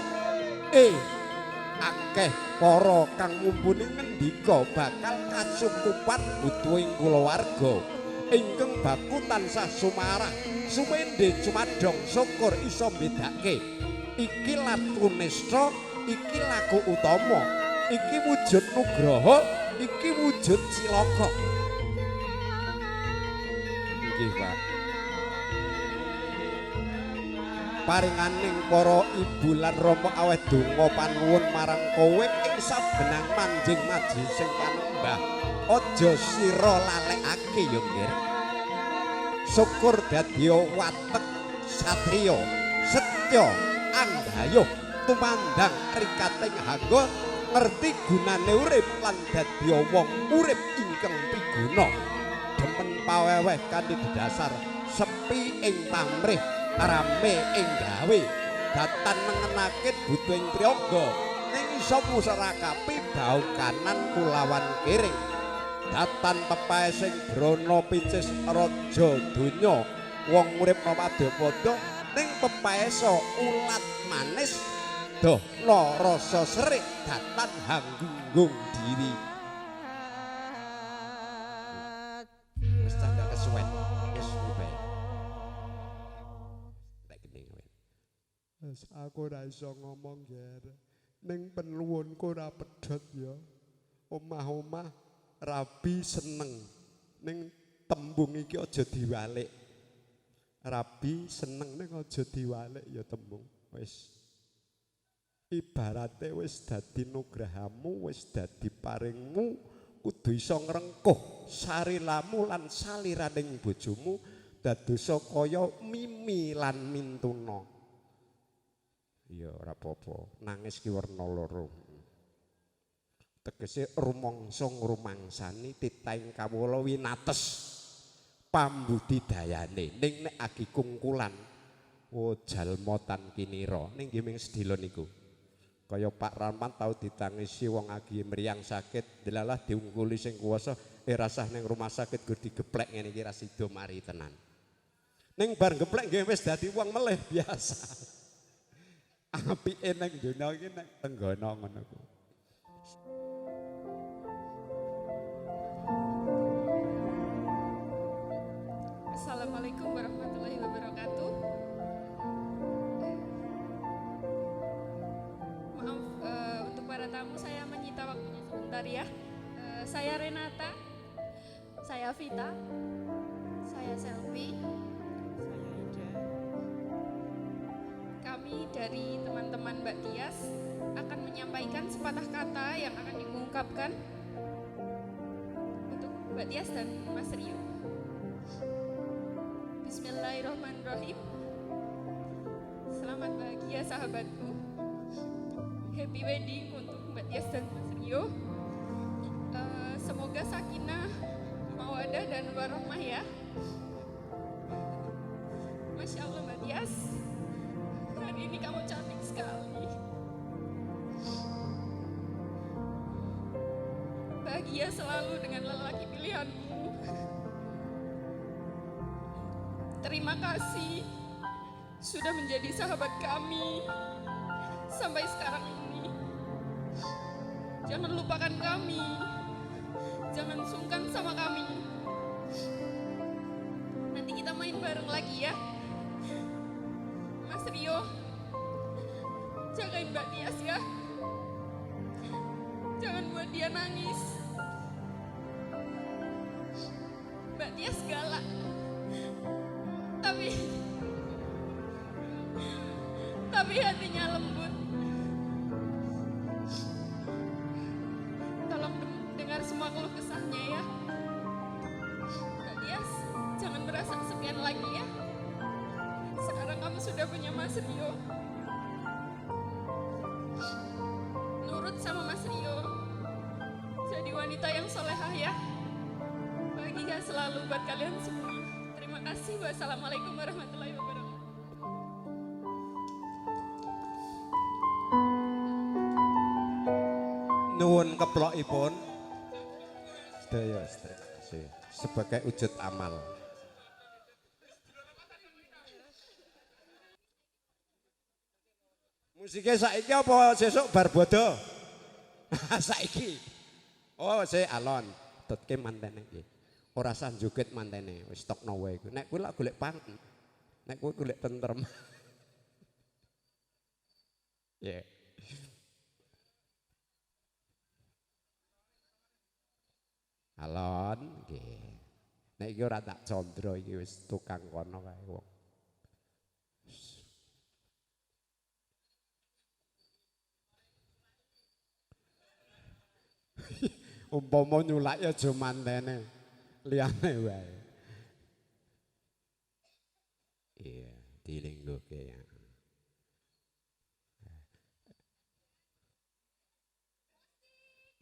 akeh para kang mumpuni ngendika bakal kasukupan butuhing kulawarga ingkang baku tansah sumarah sumendhe cumadong syukur iso bedake iki latu nista iki laku utama iki wujud nugraha iki wujud cilaka nggih Pak paringaning para ibu lan rama aweh donga panuwun marang kowe ing sabenang manjing maji sing panembah aja sira lalekake ya nggih syukur dadi watek satriya setya andhayuh tumandang rikating hangga ngerti gunane urip lan dadi wong urip ingkang piguna demen paweweh kanthi dasar sepi ing pamrih rame ing gawe datan nengenake butuhing priyaga ning iso musarakapi bau kanan kulawan kiri datan pepae sing brana picis raja donya wong urip Madyapada ning pepaesa ulat manis doh rasa serik datan hanggung diri wis tanda kesuwen wis bae lek kening wis aku ora iso ngomong ger ning penuwunku ora pedhot ya omah-omah Rabi seneng ning tembung iki aja diwalik Rabi seneng ning aja diwalik ya tembung wis ibarate wis dadi nugrahamu wis dadi paringmu kudu iso ngrengkuh sarilamu lan saliraning bojomu dadosa kaya Mimi lan Mintuna ya ora apa-apa nangis ki werna loro tegese rumangsa ngrumangsani titaing kawula winates pambudidayane ning nek agi kungkulan jalma tan kinira ning nggih ming sedhela niku kaya Pak Rahman tau ditangisi wong agi mriyang sakit delalah diungkuli sing kuwasa rasah ning rumah sakit go digeplek ngene iki ra sida mari tenan ning bar geplek nggih wis dadi wong meleh biasa apike ning donya iki nek tenggana ngono ku Assalamualaikum warahmatullahi wabarakatuh. Maaf untuk para tamu saya menyita waktunya sebentar ya. Saya Renata, saya Vita, saya Selvi, saya Ida. Kami dari teman-teman Mbak Tias akan menyampaikan sepatah kata yang akan diungkapkan untuk Mbak Tias dan Mas Rio. Bismillahirrahmanirrahim. Selamat bahagia sahabatku. Happy wedding untuk Mbak Tias dan Mas Rio. Semoga sakinah, mawadah dan warahmah ya. Masya Allah Mbak Tias, hari ini kamu cantik sekali. Bahagia selalu dengan lelaki pilihanmu. Terima kasih sudah menjadi sahabat kami sampai sekarang ini. Jangan lupakan kami. jangan sungkan sama kami. Nanti kita main bareng lagi ya. Mas Rio, jagain Mbak Tias ya. Jangan buat dia nangis. Mbak Tias galak. Tapi hatinya lembut. Tolong dengar semua keluh kesahnya ya. Mbak Tias, jangan merasa kesepian lagi ya. Sekarang kamu sudah punya Mas Rio. Nurut sama Mas Rio. Jadi wanita yang solehah ya. Bahagia selalu buat kalian semua. Terima kasih. Wassalamualaikum warahmatullahi wabarakatuh. Nuwun keplokipun. Sedaya terima kasih sebagai wujud amal. Musiknya saiki apa sesuk bar bodo? Saiki. Oh, saya alon. Tetke mantene iki. Ora sah joget mantene, wis stokno wae iku. Nek kuwi lak golek pangan. Nek kuwi golek tentrem. Ya. Alon nggih. Nek iki ora tak condro iki wis tukang kono kae wong. Umpama nyulak ya aja mantene. Liyane wae. Iya, dilingguke ya.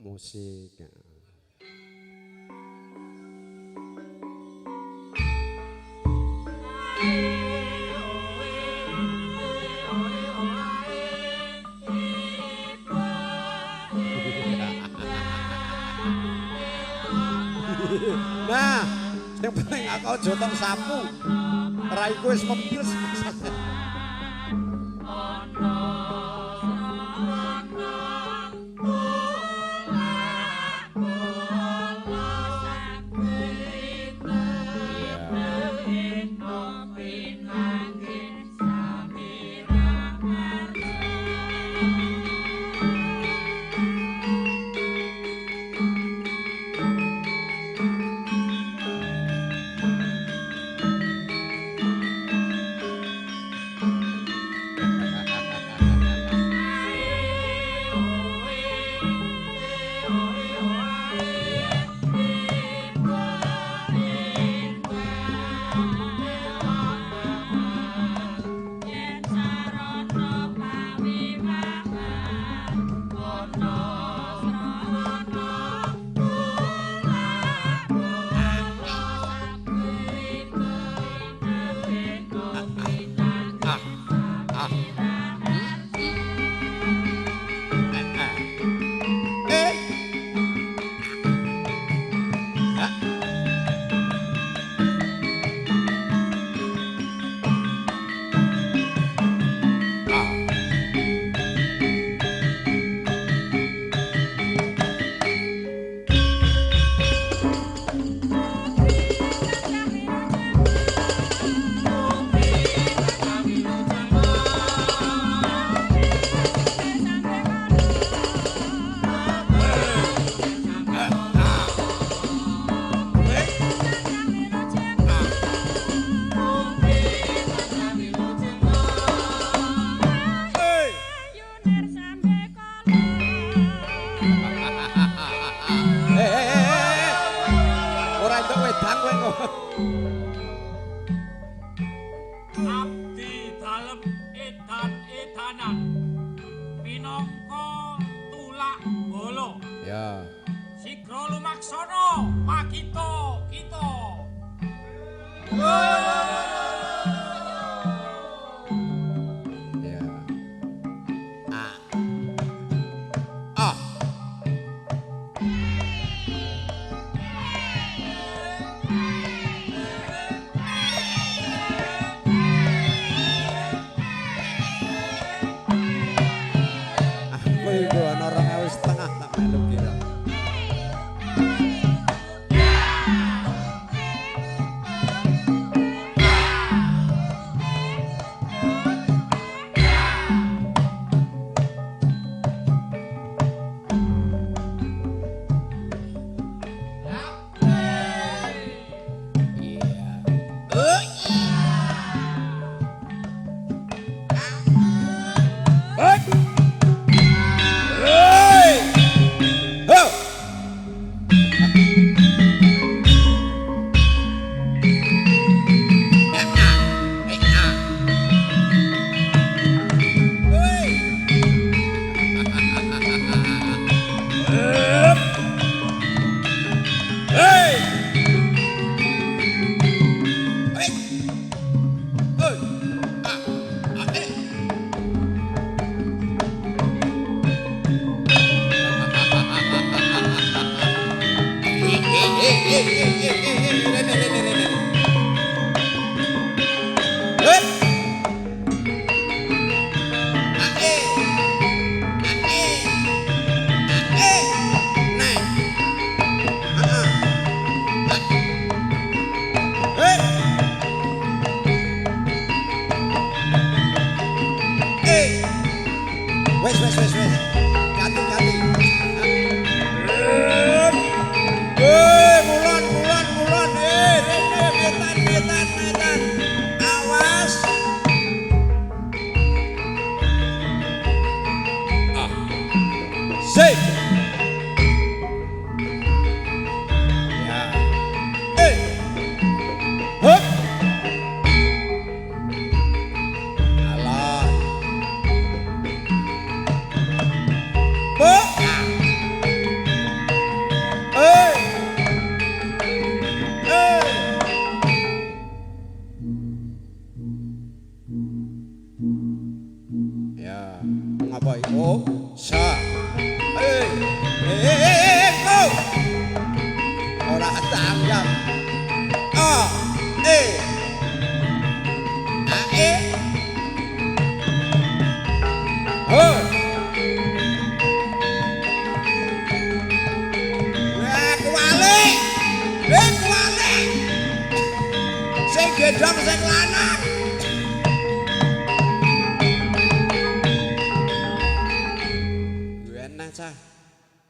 Musik. Nah, yang penting aku jotok sapu. Raiku wis memples. Abdi dalem edan-edanan minangka tulak bolo. Ya. Sigra lumaksana makita kita. Ya. Ah. Aku iku ana 2.500 tak melu kira. wis. Ganti. Mulon. Metan. Awas. Sik. Ya. Hop. Alah. Bo. Ya, ngapa iki? Oh, sa. Go. Ora tanggap. Oh, Oh. Kualik. Sing gedhong sing lanang.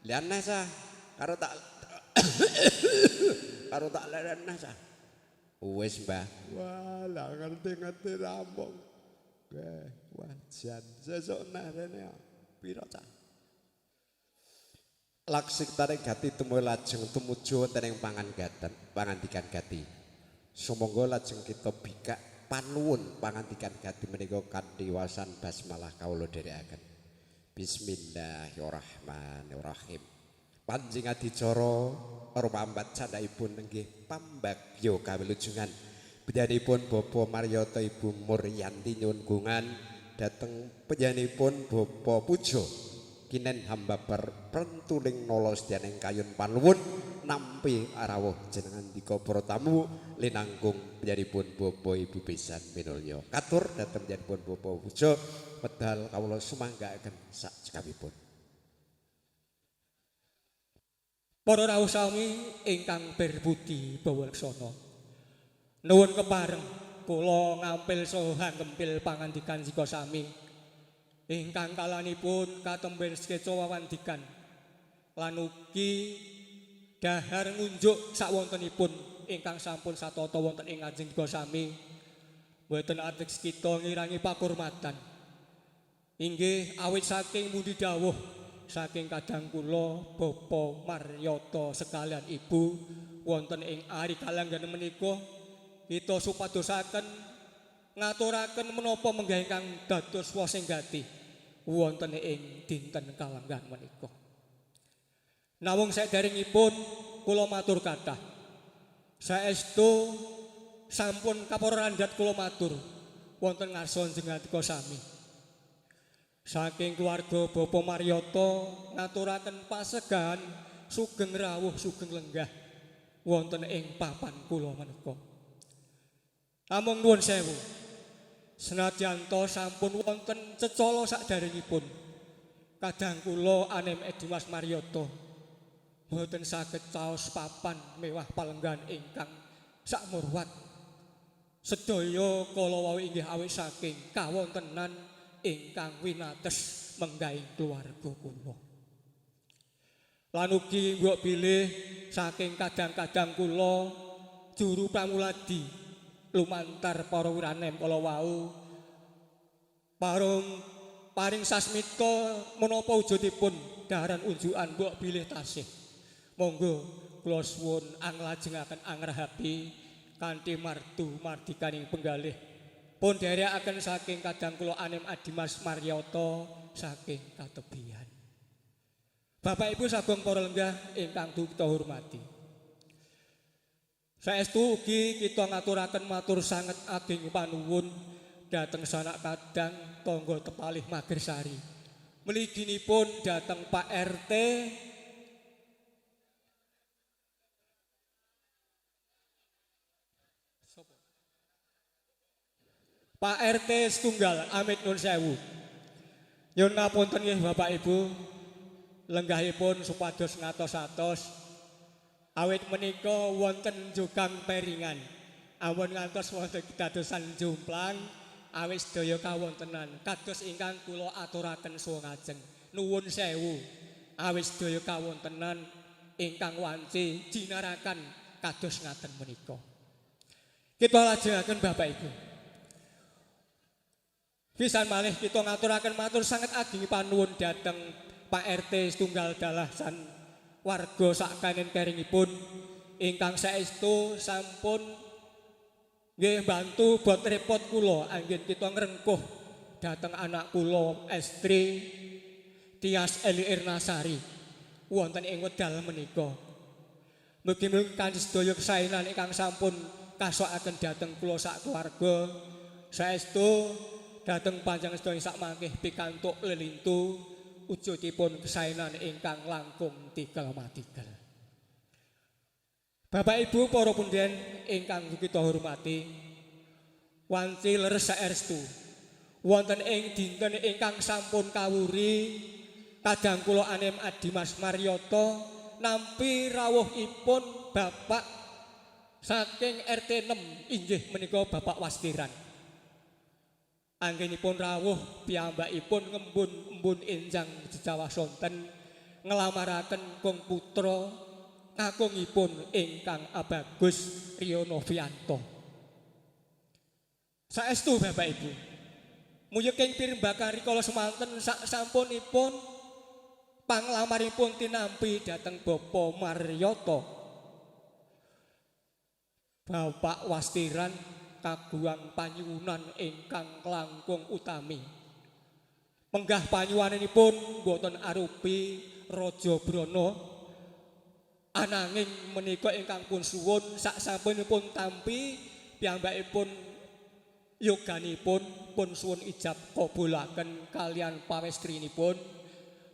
Lianeh sah, karo tak leren sah. Wis Mbah. Wah, lah ngerti rampung. Wajan sesuk narene pira cah. Laksik tarik gati temu lajeng tumuju wonten ing pangandikan gati. Sumangga lajeng kita bikak panuwun pangandikan gati menika kanthi wasan basmalah kawula dherekaken. Bismillahirrahmanirrahim. Panjing adicara pambat candhaipun inggih pambagya kawilujungan. Panjenenganipun Bapak Maryata Ibu Muryanti nyuwun gungan dhateng panjenenganipun Bapak Pujo kinen hambabar prentuling nala sedyaning kayun panuwun nampi rawuh jenengan dika para tamu linangkung panjenenganipun Bapak Ibu Besan Minulya. Katur dhateng panjenenganipun Bapak Pujo medal kawula sumanggaaken sak cekapipun. Para rawuh sami ingkang berbudi bawalaksana. Nuwun kepareng kula ngampil saha ngempil pangandikan sika sami ingkang kalanipun katemben skeca wawandikan lan ugi dahar ngunjuk sawontenipun ingkang sampun satata wonten ing ajeng sika sami boten ateges kita ngirangi pakurmatan. Inggih awit saking mundi dawuh saking kadang kula Bapak Maryata sekalian Ibu wonten ing ari kalanggan menika kita supadosaken ngaturaken menapa menggah ingkang dados wasenggati wonten ing dinten kalanggan menika. Namung saderengipun kula matur kathah saestu sampun kapara randhat kula matur wonten ngarsa njenengan sami. Saking keluarga Bapak Maryata ngaturaken pasegahan sugeng rawuh sugeng lenggah wonten ing papan kula menika. Namung nuwun sewu. Senadyan to sampun wonten cecala saderengipun kadang kula Anem Dimas Maryata boten saged caos papan mewah palenggan ingkang sakmurwat. Sedaya kala wau inggih awit saking kawontenan ingkang winates menggahing keluarga kula. Lan ugi mbok bilih saking kadang-kadang kula juru pramuladi lumantar para wiranem kala wau paring sasmita menapa wujudipun daharan unjukan mbok bilih tasih. Monggo kula suwun anglajengaken angrahapi kanthi martu mardikaning penggalih pun dherekaken saking kadang kula Anem Dimas Maryata saking katebian. Bapak Ibu sagung para lenggah ingkang kita hormati. Saestu ugi kita ngaturaken matur sanget ageng panuwun dhateng sanak kadang tangga tepalih Magersari. Mliginipun dhateng Pak RT Pak RT setunggal Amit Nun Sewu. Nyun ngapunten nggih Bapak Ibu, lenggahipun supados ngatos-atos awit menika wonten jogang peringan. Ampun ngantos wonten kedadosan jumplang awit sedaya kawontenan kados ingkang kula aturaken saha ngajeng. nuwun sewu awis daya kawontenan ingkang wanci jinarakan kados ngaten menika. Kita lajengaken Bapak Ibu. Pisan malih kita ngaturaken matur sanget ageng panuwun dhateng Pak RT setunggal dalasan warga sakanen keringipun ingkang saestu sampun nggih bantu bot repot kula anggen kita ngrengkuh dhateng anak kula estri Tias Eli Ernasari wonten ing wedal menika. Mugi-mugi kanthi sedaya kesaenan ingkang sampun kasokaken dhateng kula sak keluarga saestu dhateng panjang sedaya sak mangkih pikantuk lelintu wujudipun kesaenan ingkang langkung tikel-matikel. Bapak Ibu para punden ingkang kita hormati, wanci leres saestu wonten ing dinten ingkang sampun kawuri kadang kula Anem Adimas Marioto nampi rawuhipun Bapak saking RT 6 inggih menika Bapak Wastiran. Anggenipun rawuh piyambakipun ngembun-embun enjang jejawa sonten ngelamaraken kung putra kakungipun ingkang Abagus Rio Novianto. Saestu Bapak Ibu, muyeking pirembagan rikala semanten sak sampunipun panglamaripun tinampi dhateng Bapak Marioto. Bapak Wastiran kagungan panyuwunan ingkang langkung utami. Menggah panyuwunanipun boten arupi Raja Brana ananging menika ingkang pun suwun sak sampunipun tampi piyambakipun yoganipun pun suwun ijab kabulaken kalian pawestrinipun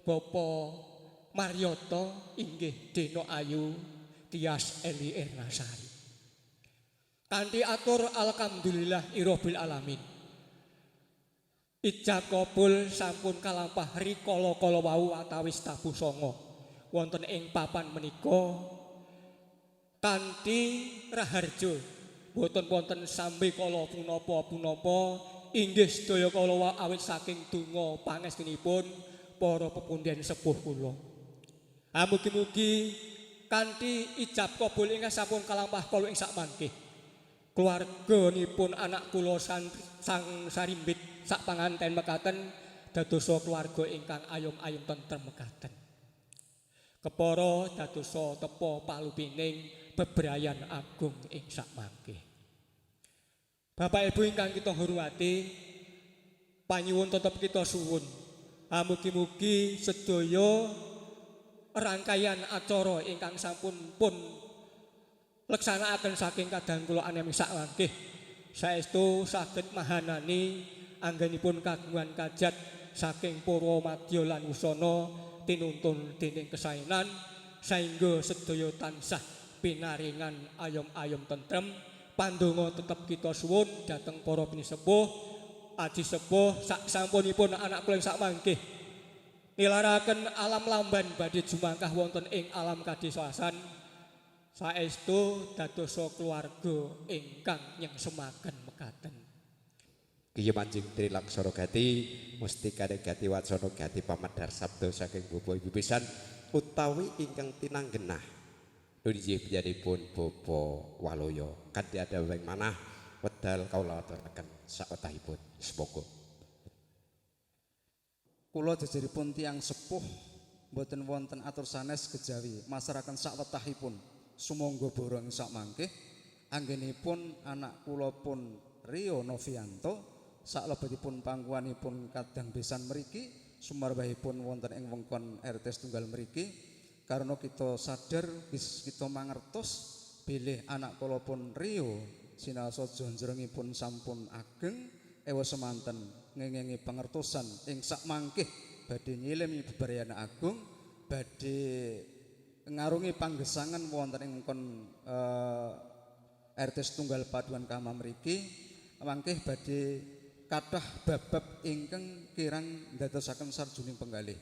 Bapak Marioto inggih Deno Ayu Tias Eli Ernasari. Kanthi atur alhamdulillah irabbil alamin. Ijab kabul sampun kalampah rikala-kala wau atawis tabuh sanga wonten ing papan menika kanthi raharja boten wonten sambe kala punapa-punapa inggih sedaya kala wau awit saking donga pangestunipun para pepunden sepuh kula. Mugi-mugi kanthi ijab kabul ingkang sampun kalampah kala ing sak mangke keluarganipun anak kula sang sarimbit sak panganten mekaten dadosa keluarga ingkang ayom-ayom tentrem mekaten. Kepara dadosa tepa palupining bebrayan agung ing sak mangke. Bapak Ibu ingkang kita hormati, panyuwun tetep kita suwun. Mugi-mugi sedaya rangkaian acara ingkang sampun pun leksanakaken saking kadang kula Anem sak mangkih saestu saged mahanani anggenipun kagungan kajat saking para madya lan wusana tinuntun dening kesaenan saengga sedaya tansah pinaringan ayom-ayom tentrem. Pandonga tetep kita suwun dhateng para pinisepuh aji sepuh sak sampunipun anak kula sak mangkih nilaraken alam lamban badhe jumangkah wonten ing alam kadesasan saestu dadosa keluarga ingkang nyengsemaken mekaten. Kiye Manjing Trilaksana Gati Mustika Gati Wacana Gati pamadhar sabda saking Bapak Ibu pisan utawi ingkang tinanggenah inggih panjenenganipun Bapak Waloya kanthi adawing manah wedal kawula aturaken sawetahipun semoga kula jejeripun tiyang sepuh boten wonten atur sanes kejawi masarakat sawetahipun sumangga borong sak mangkih anggenipun anak kula pun Rio Novianto saklebetipun pangkuwanipun kadang besan mriki sumarbahipun wonten ing wengkon RT setunggal mriki karena kita sadar kita mangertos bilih anak kula pun Rio sinaosa jonjrengipun sampun ageng ewa semanten ngengengi pangertosan ing sak mangkih badhe nyilemi bebrayan agung badhe ngarungi panggesangan wonten ing kon RT setunggal paduan kama mriki mangkih badhe kathah babab ingkang kirang ndadosaken sarjuning penggalih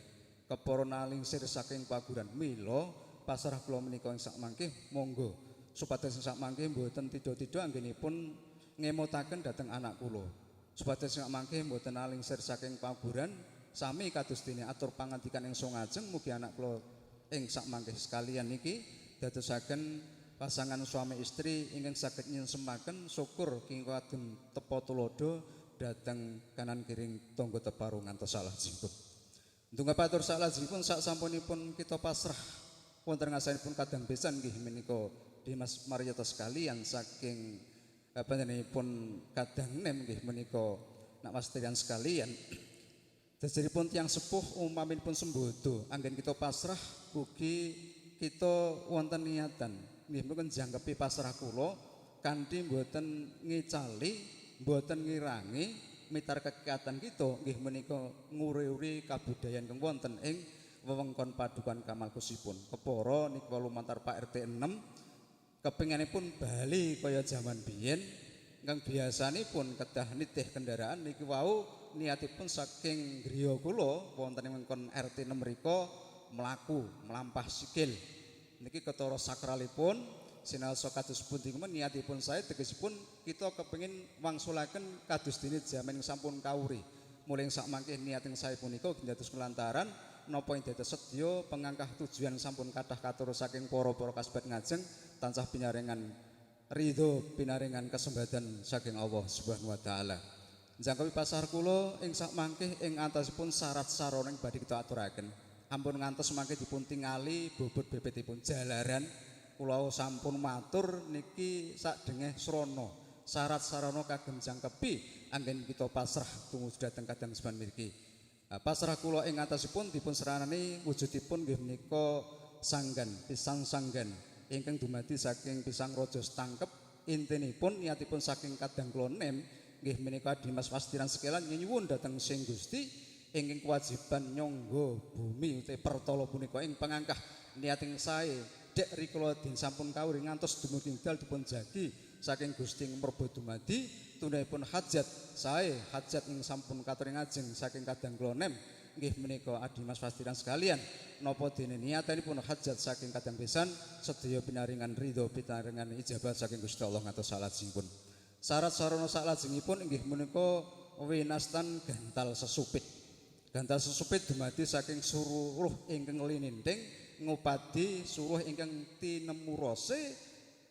kepara nalingsir saking paguran mila pasrah kula menika ing sak mangkih monggo supados sak mangkih mboten tida-tida anggenipun ngemutaken dhateng anak kula supados sak mangkih mboten nalingsir saking paguran sami kados dene atur pangandikan ingsun ngajeng mugi anak kula ing sak mangke sekalian niki dadosaken pasangan suami istri ingkang saged nyensemaken syukur kenging kagem tepa tulodo dhateng kanan kiring tangga teparu ngantos salajengipun. Ndonga patur salajengipun sak sampunipun kita pasrah wonten ngasanipun kadang besan nggih menika Dimas Marioto sekalian saking panjenenganipun kadang nem nggih menika nak pastian sekalian. Dajaripun tiyang sepuh umaminipun sembodo anggen kita pasrah ugi kita wonten niatan nggih menika njangkepi pasrah kula kanthi mboten ngicali mboten ngirangi mitar kekiyatan kita nggih menika nguri-uri kabudayan kang wonten ing wewengkon Padukan Kamalkusipun. Kepara niku lumantar Pak RT 6 kepinginipun bali kaya jaman biyen ingkang biasanipun kedah nitih kendaraan niki wau niatipun saking griya kula wonten ing wewengkon RT 6 mriku mlaku mlampah sikil. Niki ketara sakralipun sinaosa kados pundi kemen niatipun saya tegesipun kita kepengin wangsulaken kados dene jaman sampun kawuri. Mulih sak mangke niat ing saya punika dados kelantaran napa ing dados sedya pengangkah tujuan sampun kathah katur saking para-para kasebat ngajeng tansah pinaringan ridho pinaringan kesempatan saking Allah Subhanahu wa taala. Jangkepi pasar kula ing sak mangke ing antasipun syarat sarana ing badhe kita aturaken. Ampun ngantos mangke dipun tingali bobot bebetipun jalaran kula sampun matur niki sadengeh srana syarat sarana kagem jangkepi anggen kita pasrah tumuju dhateng kadang seban mriki. Pasrah kula ing atasipun dipun seranani wujudipun nggih menika sanggan, pisang sanggan ingkang dumadi saking pisang raja setangkep. Intinipun niatipun saking kadang kula nem nggih menika Dimas Pastiran sekelan nyuwun dhateng Sing Gusti ingkang kewajiban nyangga bumi utawi pertala punika ing pangangkah niating sae dek rikala din sampun kawuri ngantos dumugi dal dipun jagi saking Gusti merba dumadi tunahipun hajat sae hajat ing sampun katuring ajeng saking kadang kula nem nggih menika Dimas Pastiran sekalian napa dene niatanipun hajat saking kadang besan sedaya pinaringan ridho pinaringan ijabah saking Gusti Allah ngantos salajengipun. Syarat sarana salajengipun inggih menika winastan gantal sesupit. Gantal sesupit dumadi saking suruh ingkang lininding ngupadi suruh ingkang tinemurose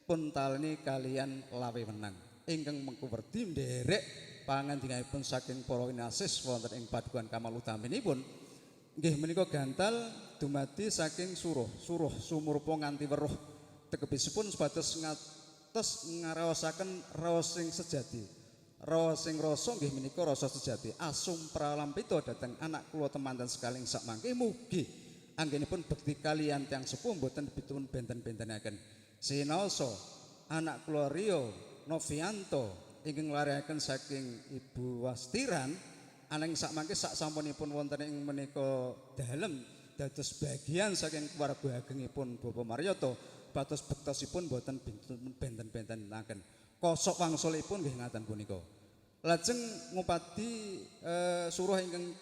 puntalni kalian lawe menang ingkang mengkuwerdi nderek pangandikaipun saking para winasis wonten ing Padukan Kamal utaminipun nggih menika gantal dumadi saking suruh sumurpa nganti weruh tegebisipun supados ngatos ngaraosaken raos sing sejati. Raos sing rasa nggih menika rasa sejati asum pralampita dhateng anak kula temanten sekalian sak mangke mugi anggenipun bekti kalian tiyang sepuh mboten dipun benten-bentenaken. Sinaosa anak kula Rio Novianto ingkang nglarekaken saking Ibu Wastiran aneng sak mangke sak sampunipun wonten ing menika dalem dados bagian saking keluarga agengipun Bapak Marioto patos bektosipun boten benten-bentenaken. Kosok wangsulipun nggih ngaten punika. Lajeng ngupadi suruh ingkang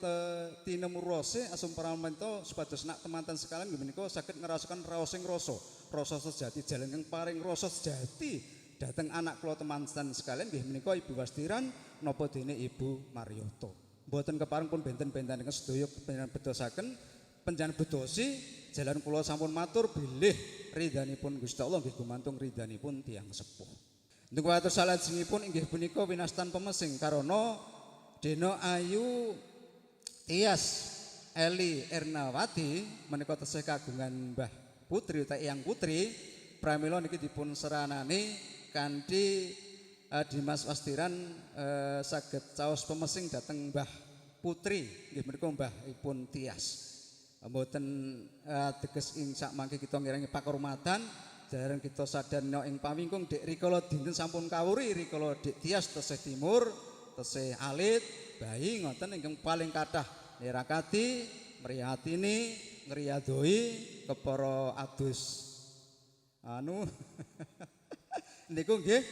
tinemurose asum paramenta supados nak temanten sekalian nggih menika saged ngrasakaken raos sing rasa sejati jalan kang paring rasa sejati dhateng anak kula temanten sekalian nggih menika Ibu Wastiran napa dene Ibu Marioto. Mboten kepareng pun benten-bentenaken sedaya panjenengan bedosaken panjenengan bedosi jalan kula sampun matur bilih ridhanipun Gusti Allah nggih gumantung ridhanipun tiyang sepuh. Ndung watur salajengipun inggih punika winastan pemesing karana Dena Ayu Tias Eli Ernawati menika tesih kagungan Mbah Putri utawi Eyang Putri pramila niki dipun seranani kanthi Dimas Wastiran saged caos pemesing dhateng Mbah Putri nggih menika Mbahipun Tias. Mboten teges ing sak mangke kita ngirangi pakurmatan jaran kita sadana ing pamingkung dek rikala dinten sampun kawuri rikala Dik Tias tesih timur tesih alit bayi ngoten ingkang paling kathah nirakati mriyatini ngriyadoi kepara adus niku nggih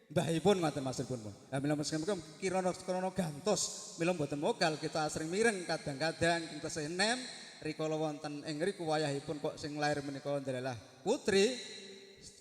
mbahipun ngoten maksudipun. Lah mila menika kirana gantos mila mboten mokal kita asring mireng kadang-kadang kita tesih nem rikala wonten ing ngriku wayahipun kok sing lair menika ndalah putri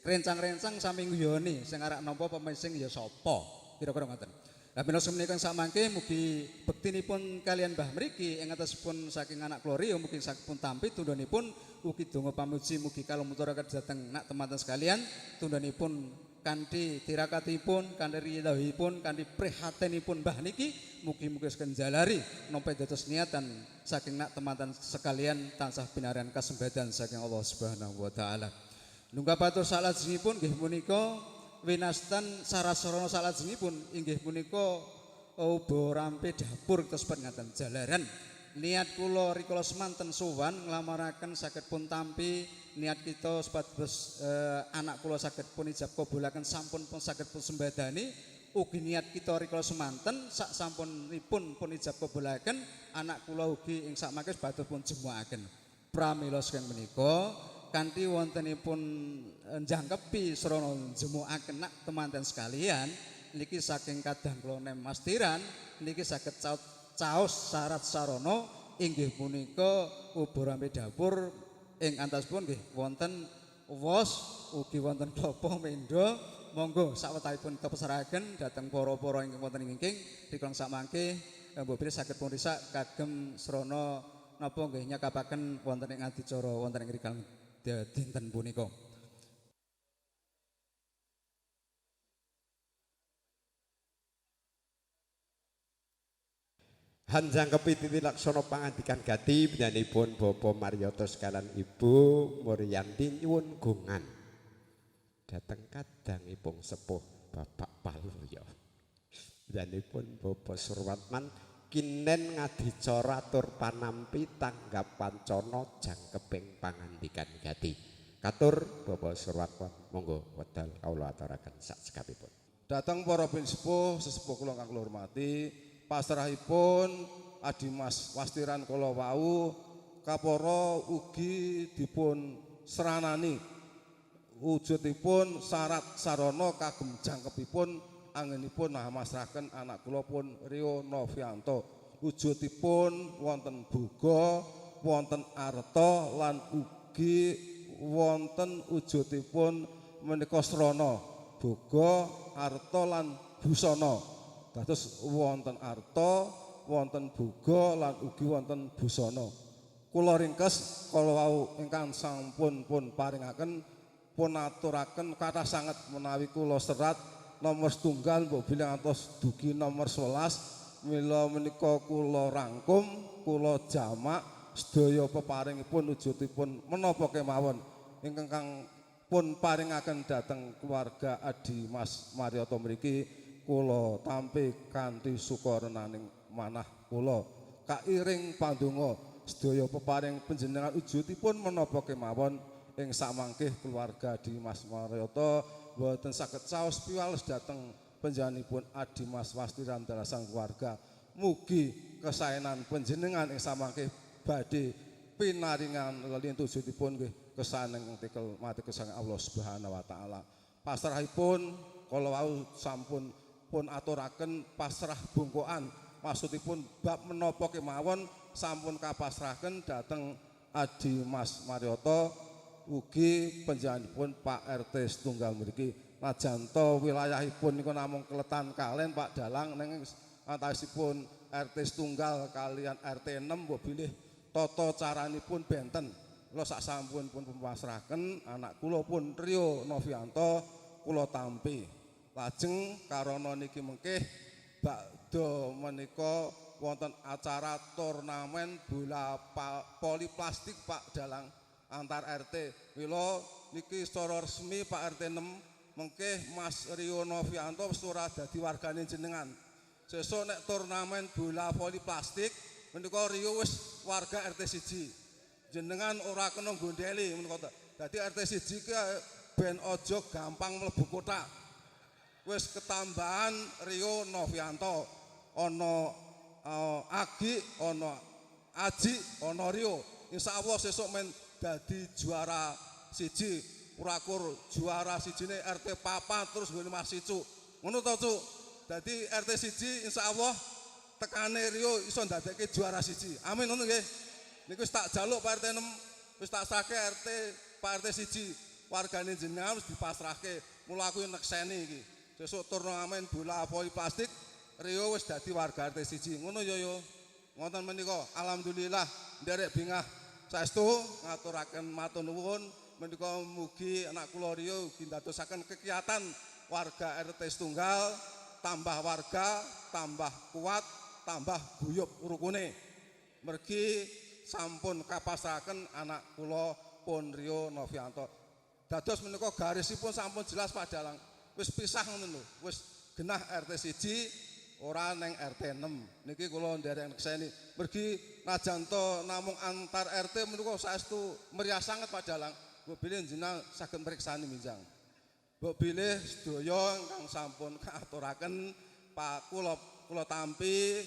rencang-rencang sami nguyoni sing arek napa pemesing ya sapa kira-kira ngoten. Lah menawi menika samangke mugi bektinipun kalian Mbah mriki ing atosipun saking anak kula Rio mugi saged tampi tundhonipun ugi donga pamuji mugi kalumuturaken dhateng nak teman-teman sekalian tundhonipun kanthi tirakatipun kanthi ridhoipun kanthi prihatinipun Mbah niki mugi-mugi saken jalari nampa dados niatan saking nak teman-teman sekalian tansah pinaringan kasembadan saking Allah Subhanahu wa taala. Nungkapatur salajengipun nggih punika winastan sarasarana salajengipun inggih punika ubo rampe dapur tersebut ngaten jalaran niat kula rikala semanten sowan nglamaraken saged pun tampi niat kita supados anak kula saged pun ijab kabulaken sampun pun saged pun sembadani ugi niat kita rikala semanten sak sampunipun pun ijab kabulaken anak kula ugi ing sakmangke supados pun jemuaken pramila saking menika kanthi wontenipun njangkepi srana jemuaken nak teman-teman sekalian niki saking kadang kula nem mastiran niki saged caos syarat sarana inggih punika ubur rampe dapur ing antasipun nggih wonten wos ugi wonten klapa mendho monggo sawetahipun kepesaraken dhateng para-para ingkang wonten ingkang rikala samangke mbok bilih saged pun risak kagem srana napa nggih nyakapaken wonten ing adicara wonten ing rikala dinten punika. Hanjang kepititi laksana pangandikan gati penyanipun Bapak Marioto sekalian Ibu Muryanti nyuwun gongan dhateng kadangipun sepuh Bapak Palurya. Penyanipun Bapak Surwatman kinen ngadicara tur panampi tanggap pancana jangkeping pangandikan gati. Katur Bapak Surwatman monggo wedal kawula aturaken sak cekapipun. Datang para sesepuh kula kang kula hormati, pasrahipun Adimas Wastiran kula wau kapara ugi dipun seranani wujudipun syarat sarana kagem jangkepipun anggenipun masrahaken anak kula pun Rio Novianto wujudipun wonten boga wonten arta lan ugi wonten wujudipun menika srana boga arta lan busana dados wonten arta wonten boga lan ugi wonten busana kula ringkes kala wau ingkang sampun pun paringaken pun aturaken kathah sanget menawi kula serat nomor setunggal mbok bilang ngantos dugi nomor 11 mila menika kula rangkum kula jamak sedaya peparingipun wujudipun menapa kemawon ingkang pun paringaken dhateng keluarga Adimas Marioto mriki kula tampi kanthi sukarenaning manah kula kairing pandonga sedaya peparing panjenengan wujudipun menapa kemawon ing samangkih keluarga Adimas Marioto boten saged caos piwales dhateng panjenenganipun Adimas Wastiran dalasan keluarga. Mugi kesaenan panjenengan ing samangke badhe pinaringan lelintih wujudipun nggih kesaenan tikel mati kesaenan Allah Subhanahu wa taala. Pasrahipun kala wau sampun pun aturaken pasrah bungkokan maksudipun bab menapa kemawon sampun kapasrahaken dhateng Adimas Marioto ugi panjenenganipun Pak RT setunggal mriki najanto wilayahipun niku namung Kletan Kalen Pak Dalang ning antawisipun RT setunggal kalian RT 6 mbok bilih tata caranipun benten kula sak sampun pun pasrahaken anak kula pun Rio Novianto kula tampi lajeng karana niki mengkih bakda menika wonten acara turnamen bola voli plastik Pak Dalang antar RT mila niki secara resmi Pak RT 6 mengke Mas Rio Novianto wis ora dadi wargane jenengan. Sesuk nek turnamen bola voli plastik menika Rio wis warga RT 1. Jenengan ora kena gondeli menika. Dadi RT 1 ki ben aja gampang mlebu kotak. Wis ketambahan Rio Novianto ana Agi ana Aji ana Rio. Insyaallah sesuk men dadi juara siji urakur juara sijine RT papat terus nggone Mas Cuk ngono to Cuk dadi RT siji insyaallah tekane Rio iso ndadekke juara siji amin ngono nggih niku wis tak jaluk Pak RT 6 wis tak srahke RT Pak RT siji wargane jenengan wis dipasrahke mula aku nekseni iki sesuk turnamen bola voli plastik Rio wis dadi warga RT 1. Ngono yo. Wonten menika alhamdulillah nderek bingah saestu ngaturaken matur nuwun menika mugi anak kula Rio ugi ndadosaken kegiatan warga RT setunggal tambah warga, tambah kuat, tambah guyub rukune. Mergi sampun kapasrahaken anak kula pun Rio Novianto. Dados menika garisipun sampun jelas Pak Dalang. Wis pisah ngono lho, wis genah RT 1 ora neng RT 6. Niki kula nderek nekseni. Mergi najanto namung antar RT menika saestu meriah sanget Pak Dalang. Mbok bilih jenengan saged mriksani minjang. Mbok bilih sedaya ingkang sampun kaaturaken Pak kula tampi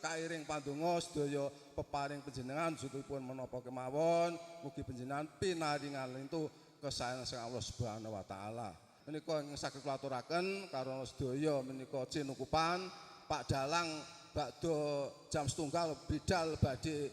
kairing pandonga sedaya peparing panjenengan sutipun menapa kemawon mugi panjenengan pinaringan itu kesayangan Allah Subhanahu wa taala. Menika ingkang saged kula aturaken karo sedaya menika cinukupan Pak Dalang bakda jam 1 bidal badhe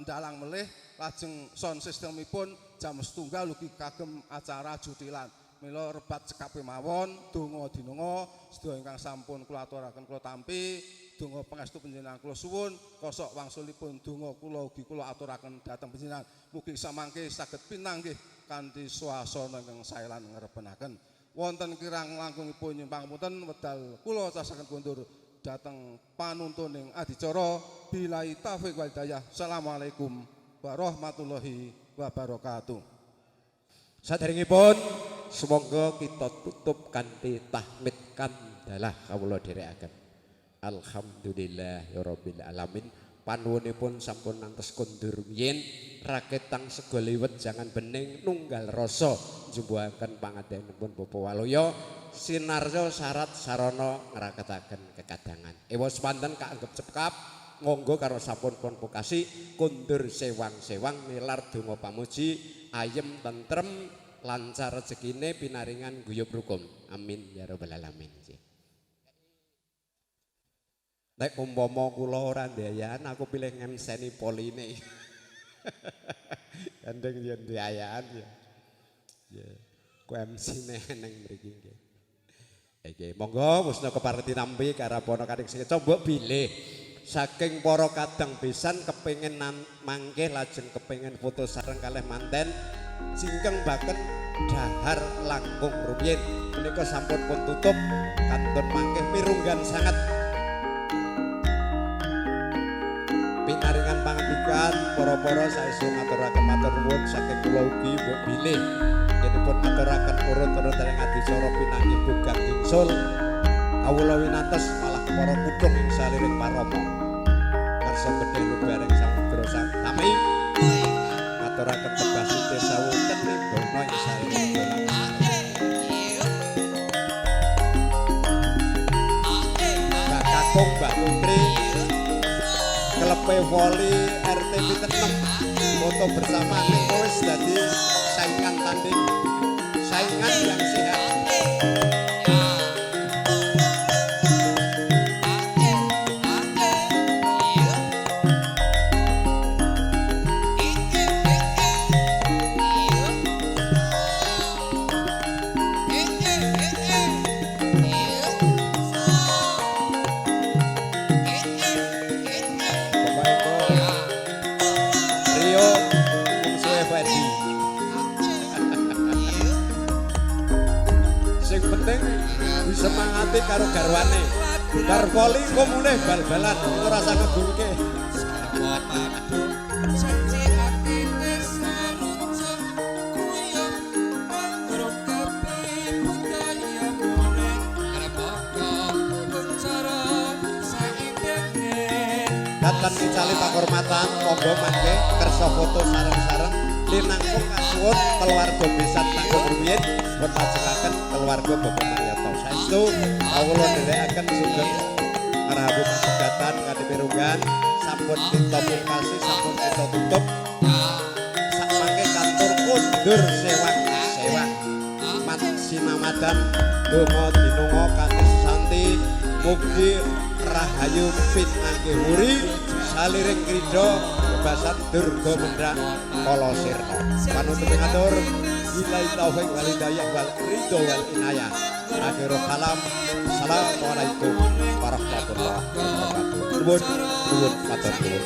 ndalang melih lajeng sound systemipun jam 1 ugi kagem acara jutilan. Mila rebat cekape mawon donga dinunga sedaya ingkang sampun kula aturaken kula tampi donga pangestu panjenengan kula suwun kosok wangsulipun donga kula ugi kula aturaken dhateng panjenengan mugi samangke saged pinanggih kanthi swasana ingkang sae lan ngarepenaken wonten kirang langkungipun nyumpang punten wedal kula casaken kundur dhateng panuntuning adicara billahi taufiq wal hidayah. Assalamualaikum warahmatullahi wabarakatuh. Saderengipun semoga kita tutup kanthi tahmid kandalah kawula dherekaken. Alhamdulillahirabbil alamin. Panuwunipun sampun nantes kondur yen raketang sego liwet jangan bening nunggal rasa njumbuhaken pangadenipun Bapak Waluya sinarya syarat sarana ngraketaken kekadangan. Ewa sepanten kaanggep cekap monggo karo sampun konvokasi kondur sewang-sewang nilar donga pamuji ayem tentrem lancar rezekine pinaringan guyub rukun. Amin ya rabbal alamin. Nek umpama kula ora ndayan aku pilih ngemseni poline. Gandeng yen ndayan ya. Ya, ku MC-ne neng mriki nggih. Iki monggo Musna keparti nampi karapana kadhik sing coba bilih saking para kadang besan kepengin mangke lajeng kepengin foto sareng kalih manten singkeng baken dahar langkung rumiyin menika sampun pun tutup kantun mangke mirunggan sangat pinaringan pangandikan para-para saestu ngaturaken matur nuwun saking kula ugi mbok bilih yenipun ngaturaken urut-urut dereng adicara pinanggih bugat ingsul kawula winantes malah para kudung ing saliring parama karsa gedhe lubareng samudra sami ngaturaken tebasite sawunten nimbana ing saliring dolan Mbak Kakung Mbak Putri Kelepe voli RT 6 foto bersama ning wis dadi saingan tanding saingan yang sehat. Semangati karo garwane bar voli kok mulih bal-balan ora rasa ngebulke datang dicali pakurmatan monggo mangke kersa foto sareng-sareng linangkung kasuwun keluarga besan tanggung rumiyin berpajengaken keluarga Bapak Marioto saestu kawula nderekaken sugeng ngrawuh pegatan kanthi mirunggan sampun kita pungkasi sampun kita tutup sakmangke kantor kondur sewang mat sinamadan donga dinunga kanthi sesanti mugi rahayu pinanggih muri saliring krida bebasan durga mendrak kala sirna panuntun matur billahi taufiq wal hidayah wal ridho wal inayah Akhirul kalam. Assalamualaikum warahmatullahi wabarakatuh. Nuwun, nuwun, matur nuwun.